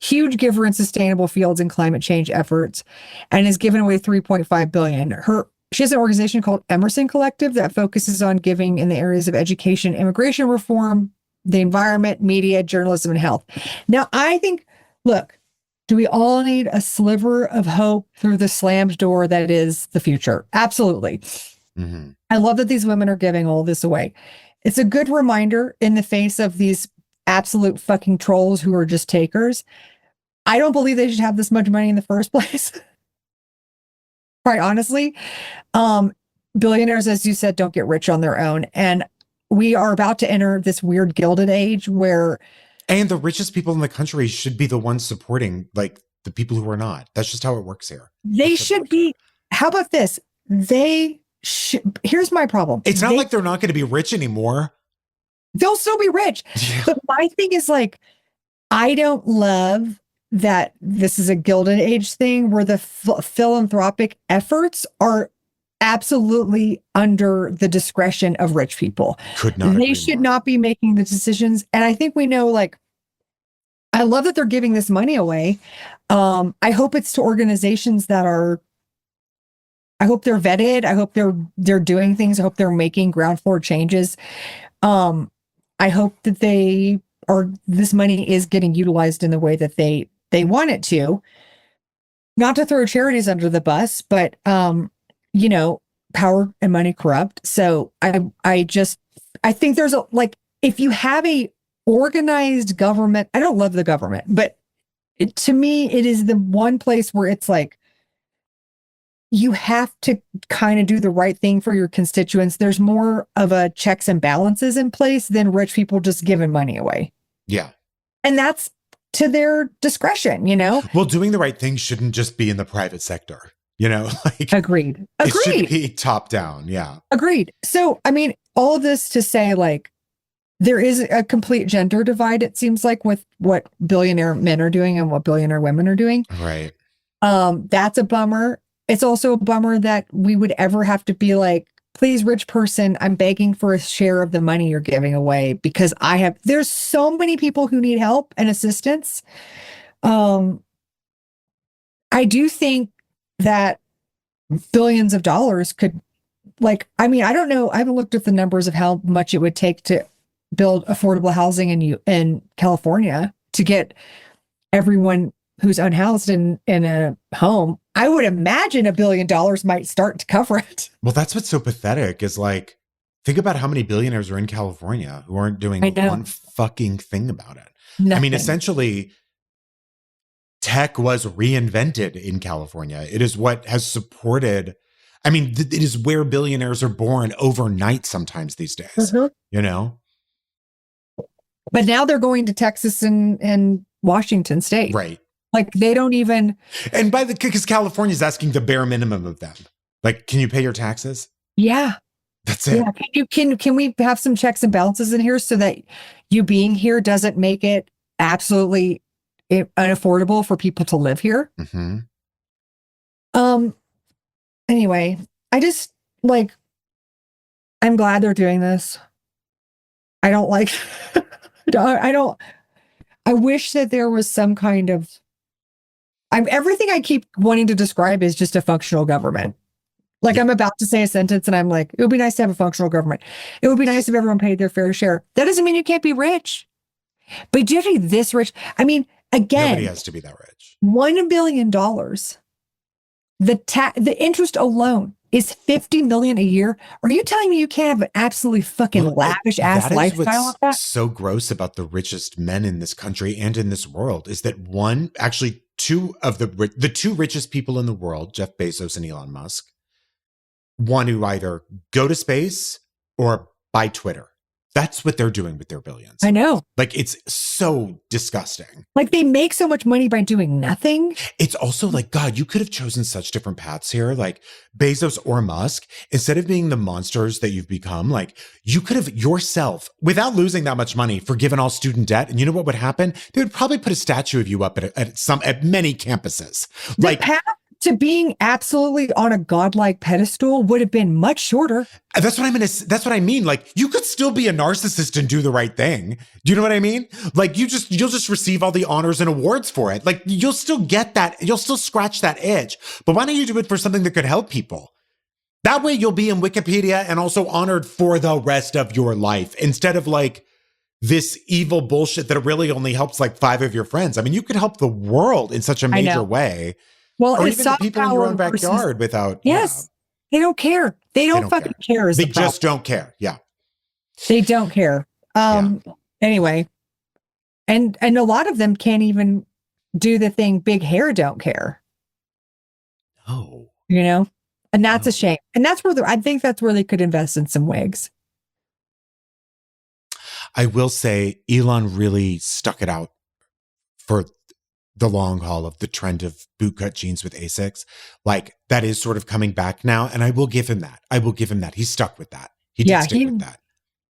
Speaker 2: huge giver in sustainable fields and climate change efforts, and has given away $3.5 billion. She has an organization called Emerson Collective that focuses on giving in the areas of education, immigration reform, the environment, media, journalism, and health. Now, I think, look, do we all need a sliver of hope through the slammed door that is the future? Absolutely. Mm-hmm. I love that these women are giving all this away. It's a good reminder in the face of these absolute fucking trolls who are just takers. I don't believe they should have this much money in the first place. Quite honestly. Billionaires, as you said, don't get rich on their own. And we are about to enter this weird Gilded Age where...
Speaker 1: And the richest people in the country should be the ones supporting like the people who are not. That's just how it works here.
Speaker 2: They should be... How about this? Here's my problem.
Speaker 1: It's not like they're not going to be rich anymore.
Speaker 2: They'll still be rich. Yeah. But my thing is like, I don't love that this is a Gilded Age thing where the philanthropic efforts are absolutely under the discretion of rich people. They should not be making the decisions. And I think we know, like, I love that they're giving this money away. I hope it's to organizations that are, I hope they're vetted. I hope they're doing things. I hope they're making ground floor changes. I hope that this money is getting utilized in the way that they want it to. Not to throw charities under the bus, but power and money corrupt. So I think there's if you have a organized government, I don't love the government, but to me, it is the one place where it's like, you have to kind of do the right thing for your constituents. There's more of a checks and balances in place than rich people just giving money away.
Speaker 1: Yeah.
Speaker 2: And that's to their discretion, Well,
Speaker 1: doing the right thing shouldn't just be in the private sector,
Speaker 2: Agreed.
Speaker 1: It should be top down. Yeah.
Speaker 2: Agreed. So, I mean, all of this to say, like, there is a complete gender divide, it seems like, with what billionaire men are doing and what billionaire women are doing.
Speaker 1: Right.
Speaker 2: That's a bummer. It's also a bummer that we would ever have to be like, please, rich person, I'm begging for a share of the money you're giving away because there's so many people who need help and assistance. I do think that billions of dollars could, like, I mean, I don't know. I haven't looked at the numbers of how much it would take to build affordable housing in California to get everyone who's unhoused in a home. I would imagine $1 billion might start to cover it.
Speaker 1: Well, that's what's so pathetic is like, think about how many billionaires are in California who aren't doing one fucking thing about it.
Speaker 2: Nothing.
Speaker 1: I mean, essentially, tech was reinvented in California. It is what has supported, I mean, it is where billionaires are born overnight sometimes these days, you know?
Speaker 2: But now they're going to Texas and Washington State.
Speaker 1: Right.
Speaker 2: Like they don't even.
Speaker 1: And because California is asking the bare minimum of them. Like, can you pay your taxes?
Speaker 2: Yeah.
Speaker 1: That's it.
Speaker 2: Yeah. Can we have some checks and balances in here so that you being here doesn't make it absolutely unaffordable for people to live here?
Speaker 1: Mm-hmm.
Speaker 2: Anyway, I just like, I'm glad they're doing this. I don't like, I wish that there was some kind of, everything I keep wanting to describe is just a functional government. Like I'm about to say a sentence and I'm like, it would be nice to have a functional government. It would be nice if everyone paid their fair share. That doesn't mean you can't be rich. But do you have to be this rich? I mean, again,
Speaker 1: nobody has to be that rich.
Speaker 2: $1 billion. The interest alone is $50 million a year. Are you telling me you can't have an absolutely fucking lavish ass lifestyle like that?
Speaker 1: So gross about the richest men in this country and in this world is that two of the two richest people in the world, Jeff Bezos and Elon Musk, want to either go to space or buy Twitter. That's what they're doing with their billions.
Speaker 2: I know.
Speaker 1: Like, it's so disgusting.
Speaker 2: Like, they make so much money by doing nothing.
Speaker 1: It's also like, God, you could have chosen such different paths here. Like, Bezos or Musk, instead of being the monsters that you've become, like, you could have yourself, without losing that much money, forgiven all student debt. And you know what would happen? They would probably put a statue of you up at many campuses.
Speaker 2: The path to being absolutely on a godlike pedestal would have been much shorter.
Speaker 1: That's what I mean. Like, you could still be a narcissist and do the right thing. Do you know what I mean? Like, you'll just receive all the honors and awards for it. Like, you'll still get that. You'll still scratch that itch. But why don't you do it for something that could help people? That way you'll be in Wikipedia and also honored for the rest of your life instead of like this evil bullshit that really only helps like 5 of your friends. I mean, you could help the world in such a major way.
Speaker 2: Well,
Speaker 1: or
Speaker 2: it's
Speaker 1: even the people in your own backyard without.
Speaker 2: Yes. They don't care. They don't fucking care.
Speaker 1: They just don't care. Yeah.
Speaker 2: They don't care. Anyway. And a lot of them can't even do the thing big hair don't care.
Speaker 1: Oh.
Speaker 2: You know? And that's a shame. And that's where I think that's where they could invest in some wigs.
Speaker 1: I will say Elon really stuck it out for the long haul of the trend of bootcut jeans with Asics. Like, that is sort of coming back now. And I will give him that. He's stuck with that. He did stick with that.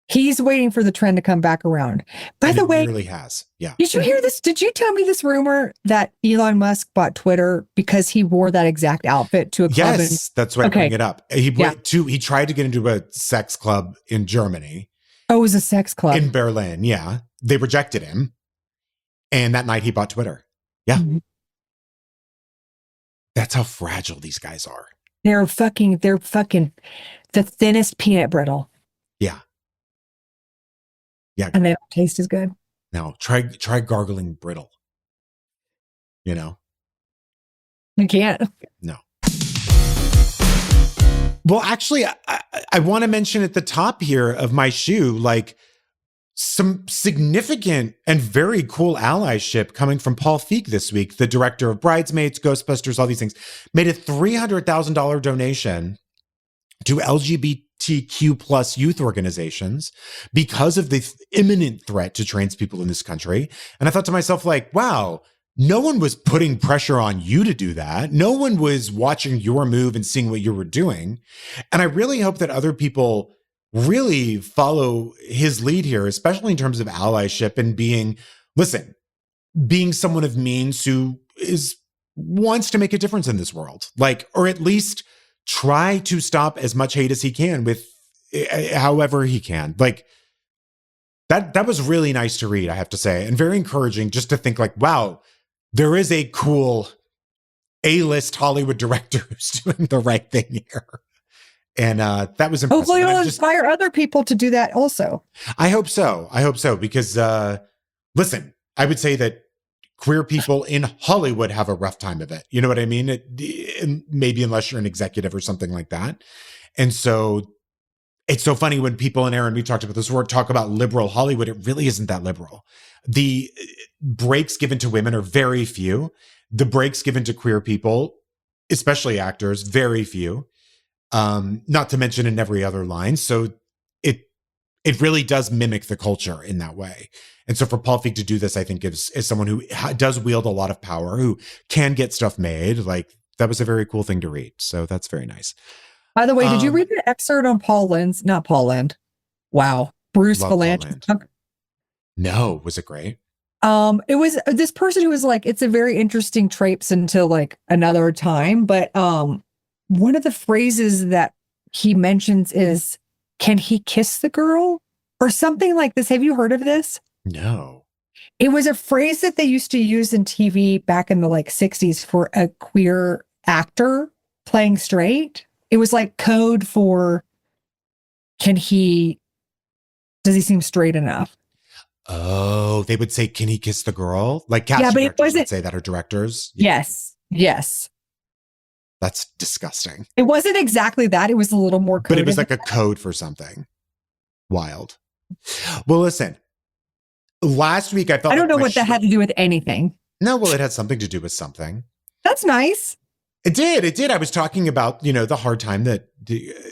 Speaker 2: He's waiting for the trend to come back around. By the way,
Speaker 1: it really has. Yeah.
Speaker 2: Did you hear this? Did you tell me this rumor that Elon Musk bought Twitter because he wore that exact outfit to a club?
Speaker 1: Yes, that's why I bring it up. He tried to get into a sex club in Germany.
Speaker 2: Oh, it was a sex club.
Speaker 1: In Berlin, yeah. They rejected him. And that night he bought Twitter. Yeah. Mm-hmm. That's how fragile these guys are.
Speaker 2: They're fucking the thinnest peanut brittle.
Speaker 1: Yeah. Yeah.
Speaker 2: And they don't taste as good.
Speaker 1: No, try gargling brittle. You know?
Speaker 2: You can't.
Speaker 1: No. Well, actually, I want to mention at the top here of my shoe, like, some significant and very cool allyship coming from Paul Feig this week, the director of Bridesmaids, Ghostbusters, all these things, made a $300,000 donation to LGBTQ plus youth organizations because of the imminent threat to trans people in this country. And I thought to myself, like, wow, no one was putting pressure on you to do that. No one was watching your move and seeing what you were doing. And I really hope that other people really follow his lead here, especially in terms of allyship and being someone of means who wants to make a difference in this world, like, or at least try to stop as much hate as he can with however he can. Like that was really nice to read, I have to say, and very encouraging just to think like, wow, there is a cool A-list Hollywood director who's doing the right thing here. And that was impressive.
Speaker 2: Hopefully it'll inspire other people to do that also.
Speaker 1: I hope so. Because listen, I would say that queer people in Hollywood have a rough time of it. You know what I mean? Maybe unless you're an executive or something like that. And so it's so funny when people, and Erin, we talked about this word, talk about liberal Hollywood. It really isn't that liberal. The breaks given to women are very few. The breaks given to queer people, especially actors, very few. Not to mention in every other line. So it really does mimic the culture in that way. And so for Paul Feig to do this, I think is someone who does wield a lot of power, who can get stuff made. Like that was a very cool thing to read. So that's very nice.
Speaker 2: By the way, did you read the excerpt on not Paul Lynde? Wow. Bruce Valanche.
Speaker 1: No. Was it great?
Speaker 2: It was this person who was like, it's a very interesting traipse into like another time. But one of the phrases that he mentions is, can he kiss the girl? Or something like this. Have you heard of this?
Speaker 1: No.
Speaker 2: It was a phrase that they used to use in TV back in the like 60s for a queer actor playing straight. It was like code for, does he seem straight enough?
Speaker 1: Oh, they would say, can he kiss the girl? Like casting directors would say that, or directors.
Speaker 2: Yeah. Yes.
Speaker 1: That's disgusting.
Speaker 2: It wasn't exactly that. It was a little more coded.
Speaker 1: But it was like a code for something. Wild. Well, listen, last week I No, well, it had something to do with something.
Speaker 2: That's nice.
Speaker 1: It did. I was talking about, the hard time that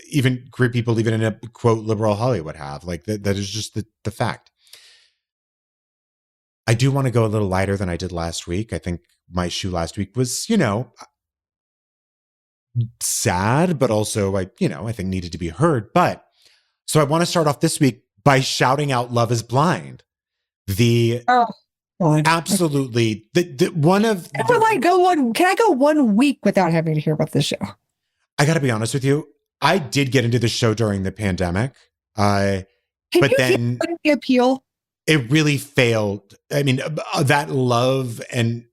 Speaker 1: even queer people, even in a quote liberal Hollywood, have. Like that is just the fact. I do want to go a little lighter than I did last week. I think my shoe last week was, sad, but also I think needed to be heard. But so I want to start off this week by shouting out Love is Blind. Absolutely. One of
Speaker 2: can I go 1 week without having to hear about this show?
Speaker 1: I got to be honest with you. I did get into the show during the pandemic.
Speaker 2: But then the appeal.
Speaker 1: It really failed. I mean, that love and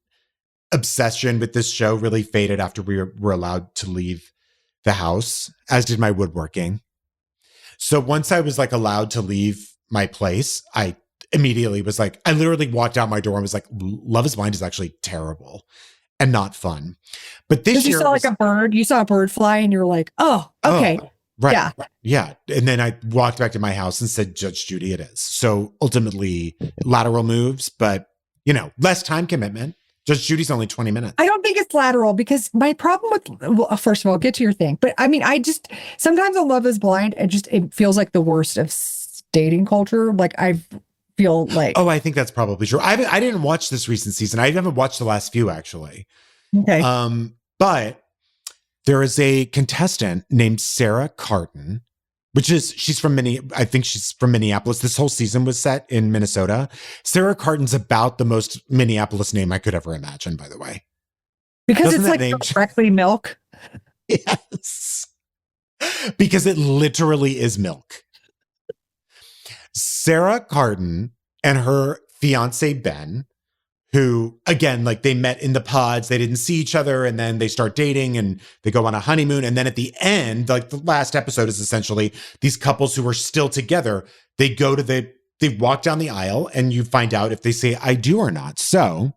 Speaker 1: obsession with this show really faded after we were allowed to leave the house, as did my woodworking. So once I was like allowed to leave my place, I immediately was like, I literally walked out my door and was like, Love is Blind is actually terrible and not fun. But this year,
Speaker 2: you saw a bird fly and you're like, oh, okay.
Speaker 1: Right. Yeah. And then I walked back to my house and said, Judge Judy, it is. So ultimately lateral moves, but less time commitment. Judge Judy's only 20 minutes.
Speaker 2: I don't think it's lateral because my problem first of all, get to your thing. But I mean, sometimes on Love is Blind, it feels like the worst of dating culture. Like I feel like.
Speaker 1: Oh, I think that's probably true. I didn't watch this recent season. I haven't watched the last few actually.
Speaker 2: Okay.
Speaker 1: But there is a contestant named Sara Carton, she's from Minneapolis. This whole season was set in Minnesota. Sara Carton's about the most Minneapolis name I could ever imagine, by the way.
Speaker 2: Because it's like directly milk.
Speaker 1: Yes. Because it literally is milk. Sara Carton and her fiance, Ben, who, again, like they met in the pods, they didn't see each other, and then they start dating and they go on a honeymoon. And then at the end, like the last episode is essentially these couples who are still together. They walk down the aisle and you find out if they say, I do or not. So,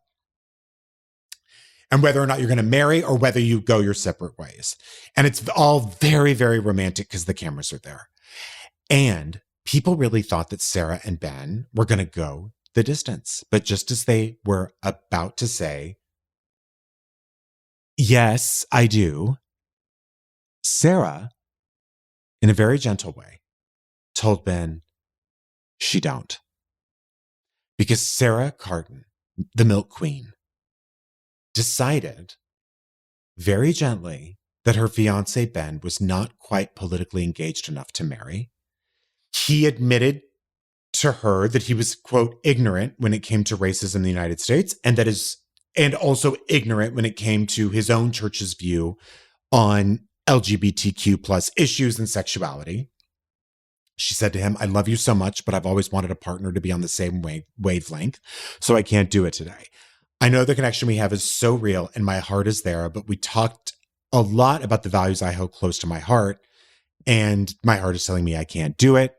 Speaker 1: and whether or not you're going to marry or whether you go your separate ways. And it's all very, very romantic because the cameras are there. And people really thought that Sara and Ben were going to go the distance. But just as they were about to say, yes, I do, Sara, in a very gentle way, told Ben she don't. Because Sara Carton, the Milk Queen, decided very gently that her fiancé Ben was not quite politically engaged enough to marry. he admitted to her that he was, quote, ignorant when it came to racism in the United States, and also ignorant when it came to his own church's view on LGBTQ plus issues and sexuality. She said to him, I love you so much, but I've always wanted a partner to be on the same wavelength, so I can't do it today. I know the connection we have is so real and my heart is there, but we talked a lot about the values I hold close to my heart, and my heart is telling me I can't do it.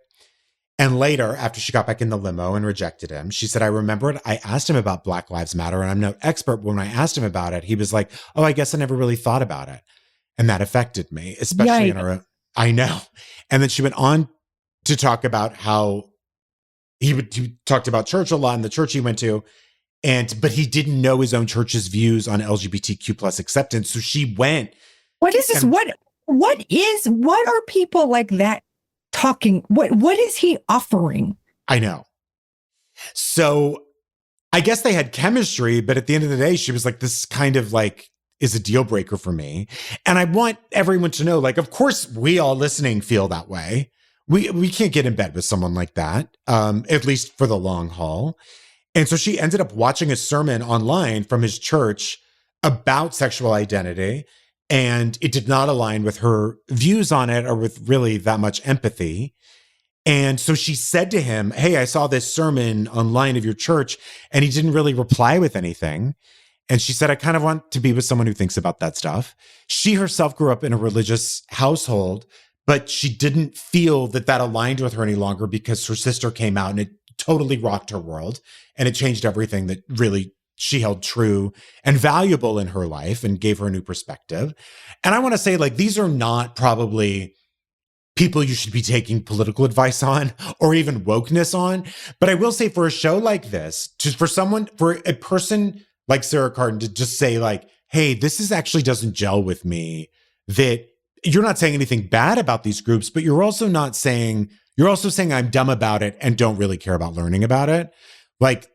Speaker 1: And later, after she got back in the limo and rejected him, she said, I remembered I asked him about Black Lives Matter, and I'm no expert, but when I asked him about it, he was like, oh, I guess I never really thought about it. And that affected me, especially in her, I know. And then she went on to talk about how he talked about church a lot and the church he went to, but he didn't know his own church's views on LGBTQ plus acceptance. So she went.
Speaker 2: What is this? What are people like that talking? What is he offering?
Speaker 1: I know. So I guess they had chemistry, but at the end of the day, she was like, this kind of like is a deal breaker for me. And I want everyone to know, like, of course, we all listening feel that way. We can't get in bed with someone like that, at least for the long haul. And so she ended up watching a sermon online from his church about sexual identity, and it did not align with her views on it or with really that much empathy. And so she said to him, hey, I saw this sermon online of your church, and he didn't really reply with anything. And she said, I kind of want to be with someone who thinks about that stuff. She herself grew up in a religious household, but she didn't feel that aligned with her any longer because her sister came out and it totally rocked her world. And it changed everything that really she held true and valuable in her life and gave her a new perspective. And I want to say, like, these are not probably people you should be taking political advice on or even wokeness on. But I will say, for a show like this, for a person like Sarah Carton to just say, like, hey, this actually doesn't gel with me, that you're not saying anything bad about these groups, but you're also saying I'm dumb about it and don't really care about learning about it. Like,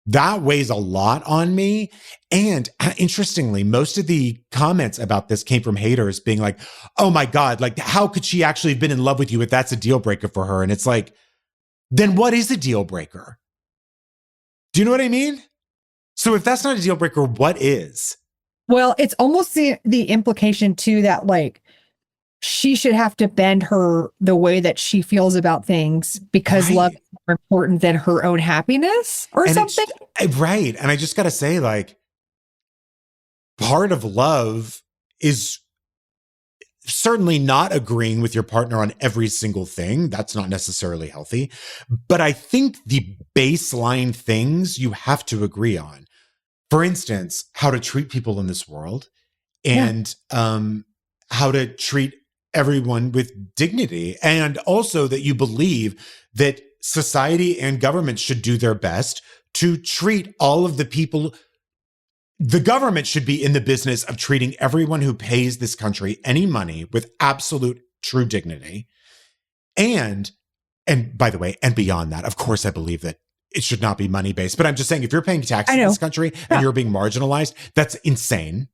Speaker 1: that weighs a lot on me. And interestingly, most of the comments about this came from haters being like, oh my God, like, how could she actually have been in love with you if that's a deal breaker for her? And it's like, then what is a deal breaker? Do you know what I mean? So if that's not a deal breaker, what is?
Speaker 2: Well, it's almost the implication too that, like, she should have to bend the way that she feels about things because love is more important than her own happiness or something.
Speaker 1: Right. And I just got to say, like, part of love is certainly not agreeing with your partner on every single thing. That's not necessarily healthy. But I think the baseline things you have to agree on, for instance, how to treat people in this world and how to treat everyone with dignity, and also that you believe that society and government should do their best to treat all of the people. The government should be in the business of treating everyone who pays this country any money with absolute true dignity. And by the way, and beyond that, of course, I believe that it should not be money based, but I'm just saying, if you're paying taxes in this country and you're being marginalized, that's insane.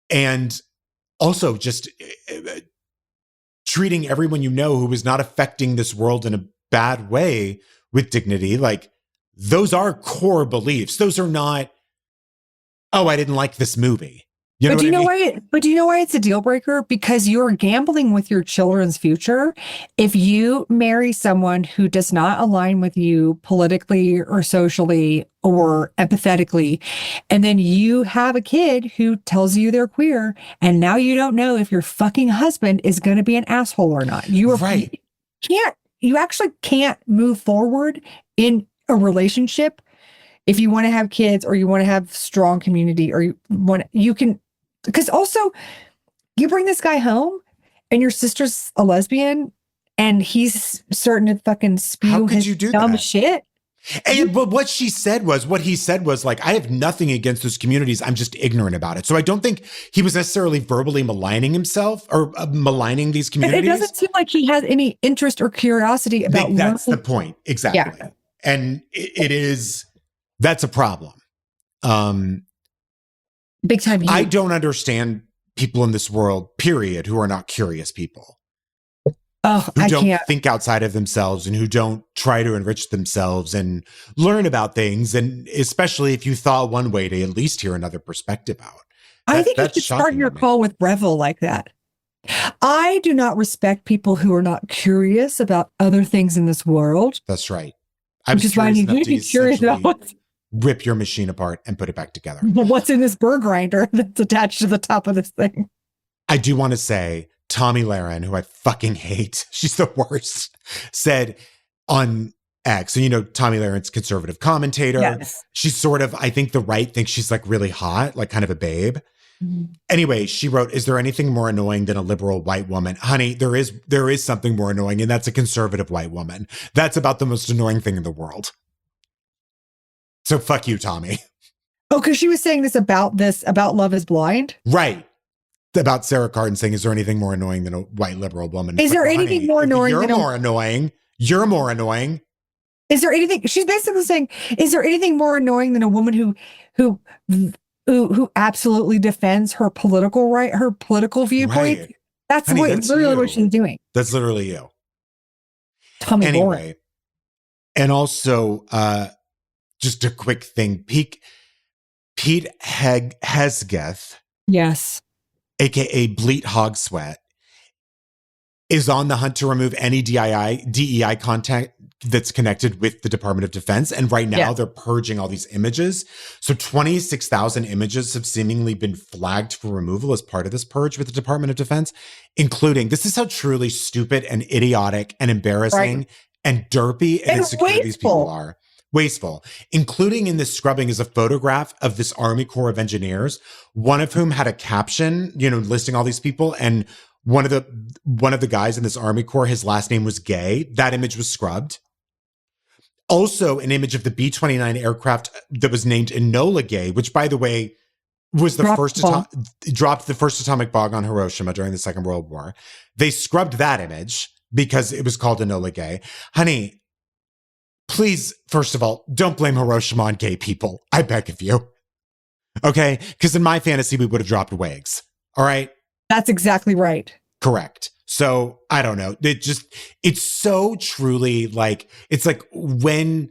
Speaker 1: And also just treating everyone you know who is not affecting this world in a bad way with dignity. Like, those are core beliefs. Those are not, oh, I didn't like this movie. But do you know why
Speaker 2: it's a deal breaker? Because you're gambling with your children's future. If you marry someone who does not align with you politically or socially or empathetically, and then you have a kid who tells you they're queer, and now you don't know if your fucking husband is going to be an asshole or not. You actually can't move forward in a relationship if you want to have kids or you want to have strong community, or because also you bring this guy home and your sister's a lesbian and he's starting to fucking spew his dumb shit.
Speaker 1: And but what he said was, like, I have nothing against those communities. I'm just ignorant about it. So I don't think he was necessarily verbally maligning himself or maligning these communities.
Speaker 2: It doesn't seem like he has any interest or curiosity about
Speaker 1: that's the point. Exactly. Yeah. And that's a problem.
Speaker 2: Big time.
Speaker 1: I don't understand people in this world, period, who are not curious people.
Speaker 2: Oh,
Speaker 1: who
Speaker 2: I
Speaker 1: don't
Speaker 2: can't.
Speaker 1: think outside of themselves and who don't try to enrich themselves and learn about things. And especially if you thought one way, to at least hear another perspective out.
Speaker 2: I think you
Speaker 1: That's
Speaker 2: should start
Speaker 1: shocking
Speaker 2: your
Speaker 1: to me.
Speaker 2: call with Breville like that. I do not respect people who are not curious about other things in this world,
Speaker 1: That's right. I
Speaker 2: which
Speaker 1: was
Speaker 2: is why
Speaker 1: curious
Speaker 2: you
Speaker 1: enough
Speaker 2: need to
Speaker 1: to
Speaker 2: be curious about
Speaker 1: essentially rip your machine apart and put it back together.
Speaker 2: what's in this burr grinder that's attached to the top of this thing.
Speaker 1: I do want to say Tommy Lahren, who I fucking hate, she's the worst, said on X, and you know, Tommy Lahren's conservative commentator.
Speaker 2: Yes.
Speaker 1: She's sort of, I think the right thinks she's like really hot, like kind of a babe. Anyway, she wrote, "Is there anything more annoying than a liberal white woman?" Honey, there is something more annoying, and that's a conservative white woman. That's about the most annoying thing in the world. So fuck you, Tommy.
Speaker 2: Oh, because she was saying this about Love is Blind.
Speaker 1: Right. About Sarah Carton saying, "Is there anything more annoying than a white liberal woman?"
Speaker 2: Is there anything more annoying
Speaker 1: You're
Speaker 2: than
Speaker 1: more annoying. You're more annoying.
Speaker 2: Is there anything? She's basically saying, is there anything more annoying than a woman who absolutely defends her political her political viewpoint?
Speaker 1: Right.
Speaker 2: That's
Speaker 1: Honey,
Speaker 2: literally what she's doing.
Speaker 1: That's literally you.
Speaker 2: Tommy
Speaker 1: Anyway, and also, just a quick thing. Pete Hesgeth,
Speaker 2: yes,
Speaker 1: aka Bleat Hog Sweat, is on the hunt to remove any DEI content that's connected with the Department of Defense. And right now they're purging all these images. So 26,000 images have seemingly been flagged for removal as part of this purge with the Department of Defense, including, this is how truly stupid and idiotic and embarrassing and derpy and insecure these people are. Wasteful. Including in this scrubbing is a photograph of this Army Corps of Engineers, one of whom had a caption, you know, listing all these people. And one of the guys in this Army Corps, his last name was Gay. That image was scrubbed. Also, an image of the B-29 aircraft that was named Enola Gay, which, by the way, was dropped the first atomic bomb on Hiroshima during the Second World War. They scrubbed that image because it was called Enola Gay. Honey, please, first of all, don't blame Hiroshima on gay people. I beg of you. Okay? Because in my fantasy, we would have dropped wigs. All right?
Speaker 2: That's exactly right.
Speaker 1: Correct. So I don't know. It's so truly like, it's like when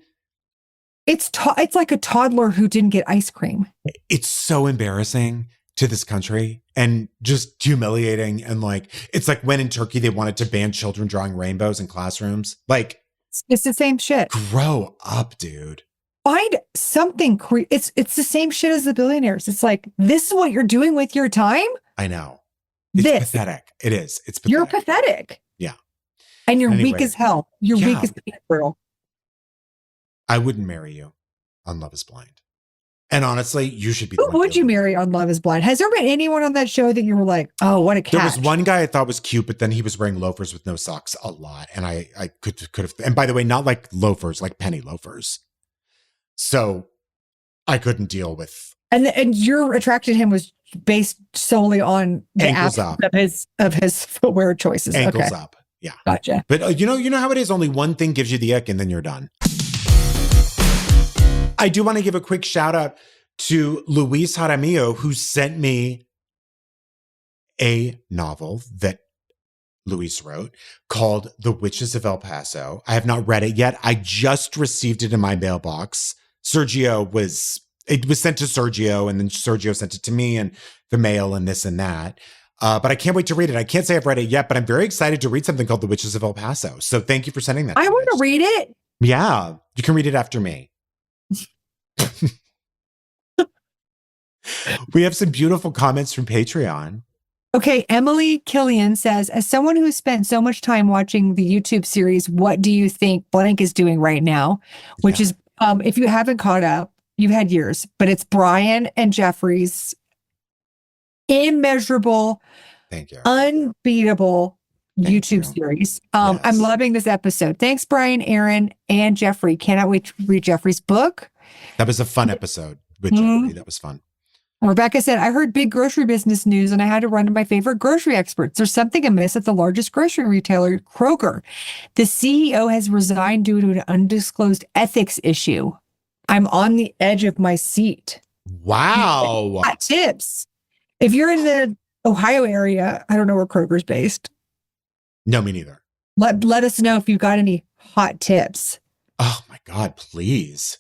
Speaker 2: it's like a toddler who didn't get ice cream.
Speaker 1: It's so embarrassing to this country and just humiliating. And like, it's like when in Turkey, they wanted to ban children drawing rainbows in classrooms. Like,
Speaker 2: it's the same shit.
Speaker 1: Grow up, dude.
Speaker 2: Find something. It's the same shit as the billionaires. It's like, this is what you're doing with your time.
Speaker 1: I know. It's pathetic. It is. It's pathetic.
Speaker 2: You're pathetic.
Speaker 1: Yeah.
Speaker 2: And you're weak as hell. You're weak as hell.
Speaker 1: I wouldn't marry you on Love is Blind. And honestly, you should be.
Speaker 2: Who would you marry on Love is Blind? Has there been anyone on that show that you were like, oh, what a catch?
Speaker 1: There was one guy I thought was cute, but then he was wearing loafers with no socks a lot. And I could have, and by the way, not like loafers, like penny loafers. So I couldn't deal with.
Speaker 2: And your attraction to him was based solely on the
Speaker 1: ankles up
Speaker 2: of his footwear choices.
Speaker 1: Ankles up. Yeah.
Speaker 2: Gotcha.
Speaker 1: But you know how it is. Only one thing gives you the ick and then you're done. I do want to give a quick shout out to Luis Jaramillo, who sent me a novel that Luis wrote called The Witches of El Paso. I have not read it yet. I just received it in my mailbox. It was sent to Sergio, and then Sergio sent it to me and the mail and this and that. But I can't wait to read it. I can't say I've read it yet, but I'm very excited to read something called The Witches of El Paso. So thank you for sending that.
Speaker 2: I want to read it.
Speaker 1: Yeah, you can read it after me. We have some beautiful comments from Patreon.
Speaker 2: Okay, Emily Killian says, as someone who spent so much time watching the YouTube series, what do you think blank is doing right now? Which is, if you haven't caught up, you've had years, but it's Bryan and Jeffrey's immeasurable, unbeatable YouTube series. I'm loving this episode. Thanks, Bryan, Erin, and Jeffrey. Cannot wait to read Jeffrey's book.
Speaker 1: That was a fun episode with Jeffrey. That was fun.
Speaker 2: Rebecca said, I heard big grocery business news and I had to run to my favorite grocery experts. There's something amiss at the largest grocery retailer, Kroger. The CEO has resigned due to an undisclosed ethics issue. I'm on the edge of my seat.
Speaker 1: Wow.
Speaker 2: Hot tips. If you're in the Ohio area, I don't know where Kroger's based.
Speaker 1: No, me neither.
Speaker 2: Let us know if you've got any hot tips.
Speaker 1: Oh my God, please.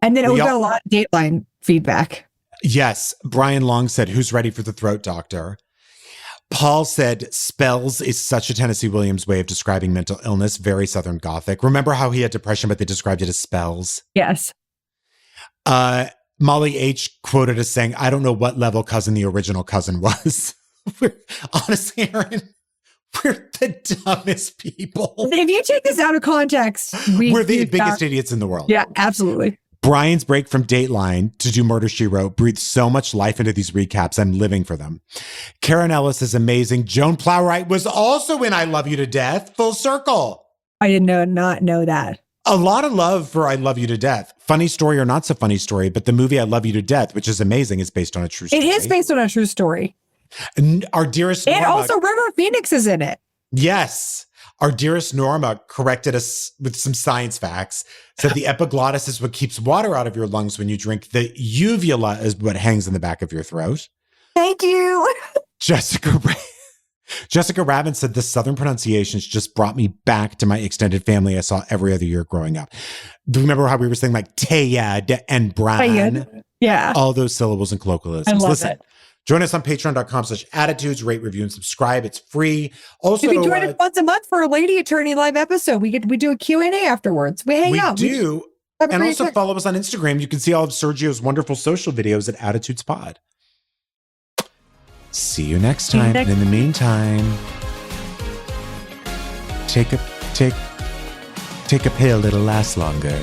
Speaker 2: And then we got a lot of Dateline feedback.
Speaker 1: Yes. Brian Long said, who's ready for the throat doctor? Paul said, spells is such a Tennessee Williams way of describing mental illness. Very Southern Gothic. Remember how he had depression, but they described it as spells?
Speaker 2: Yes.
Speaker 1: Molly H. quoted as saying, I don't know what level cousin the original cousin was. Honestly, Erin, we're the dumbest people.
Speaker 2: If you take this out of context,
Speaker 1: we're the biggest idiots in the world.
Speaker 2: Yeah, absolutely.
Speaker 1: Brian's break from Dateline to do Murder, She Wrote breathes so much life into these recaps. I'm living for them. Karen Ellis is amazing. Joan Plowright was also in I Love You to Death. Full circle.
Speaker 2: I did not know that.
Speaker 1: A lot of love for I Love You to Death. Funny story or not so funny story, but the movie I Love You to Death, which is amazing, is based on a true story.
Speaker 2: It is based on a true story.
Speaker 1: And our dearest Norma,
Speaker 2: and also River Phoenix is in it.
Speaker 1: Yes. Our dearest Norma corrected us with some science facts. Said the epiglottis is what keeps water out of your lungs when you drink. The uvula is what hangs in the back of your throat.
Speaker 2: Thank you.
Speaker 1: Jessica Rabbin said the Southern pronunciations just brought me back to my extended family I saw every other year growing up. Do you remember how we were saying like Tayad and Bryan?
Speaker 2: Yeah.
Speaker 1: All those syllables and colloquialisms.
Speaker 2: I love it.
Speaker 1: Join us on patreon.com/attitudes, rate, review, and subscribe. It's free. Also,
Speaker 2: you can join us once a month for a Lady Attorney live episode. We do a Q&A afterwards. We hang out.
Speaker 1: We do. And also follow us on Instagram. You can see all of Sergio's wonderful social videos at Attitudes Pod. See you next time. And in the meantime, take a pill that'll last longer.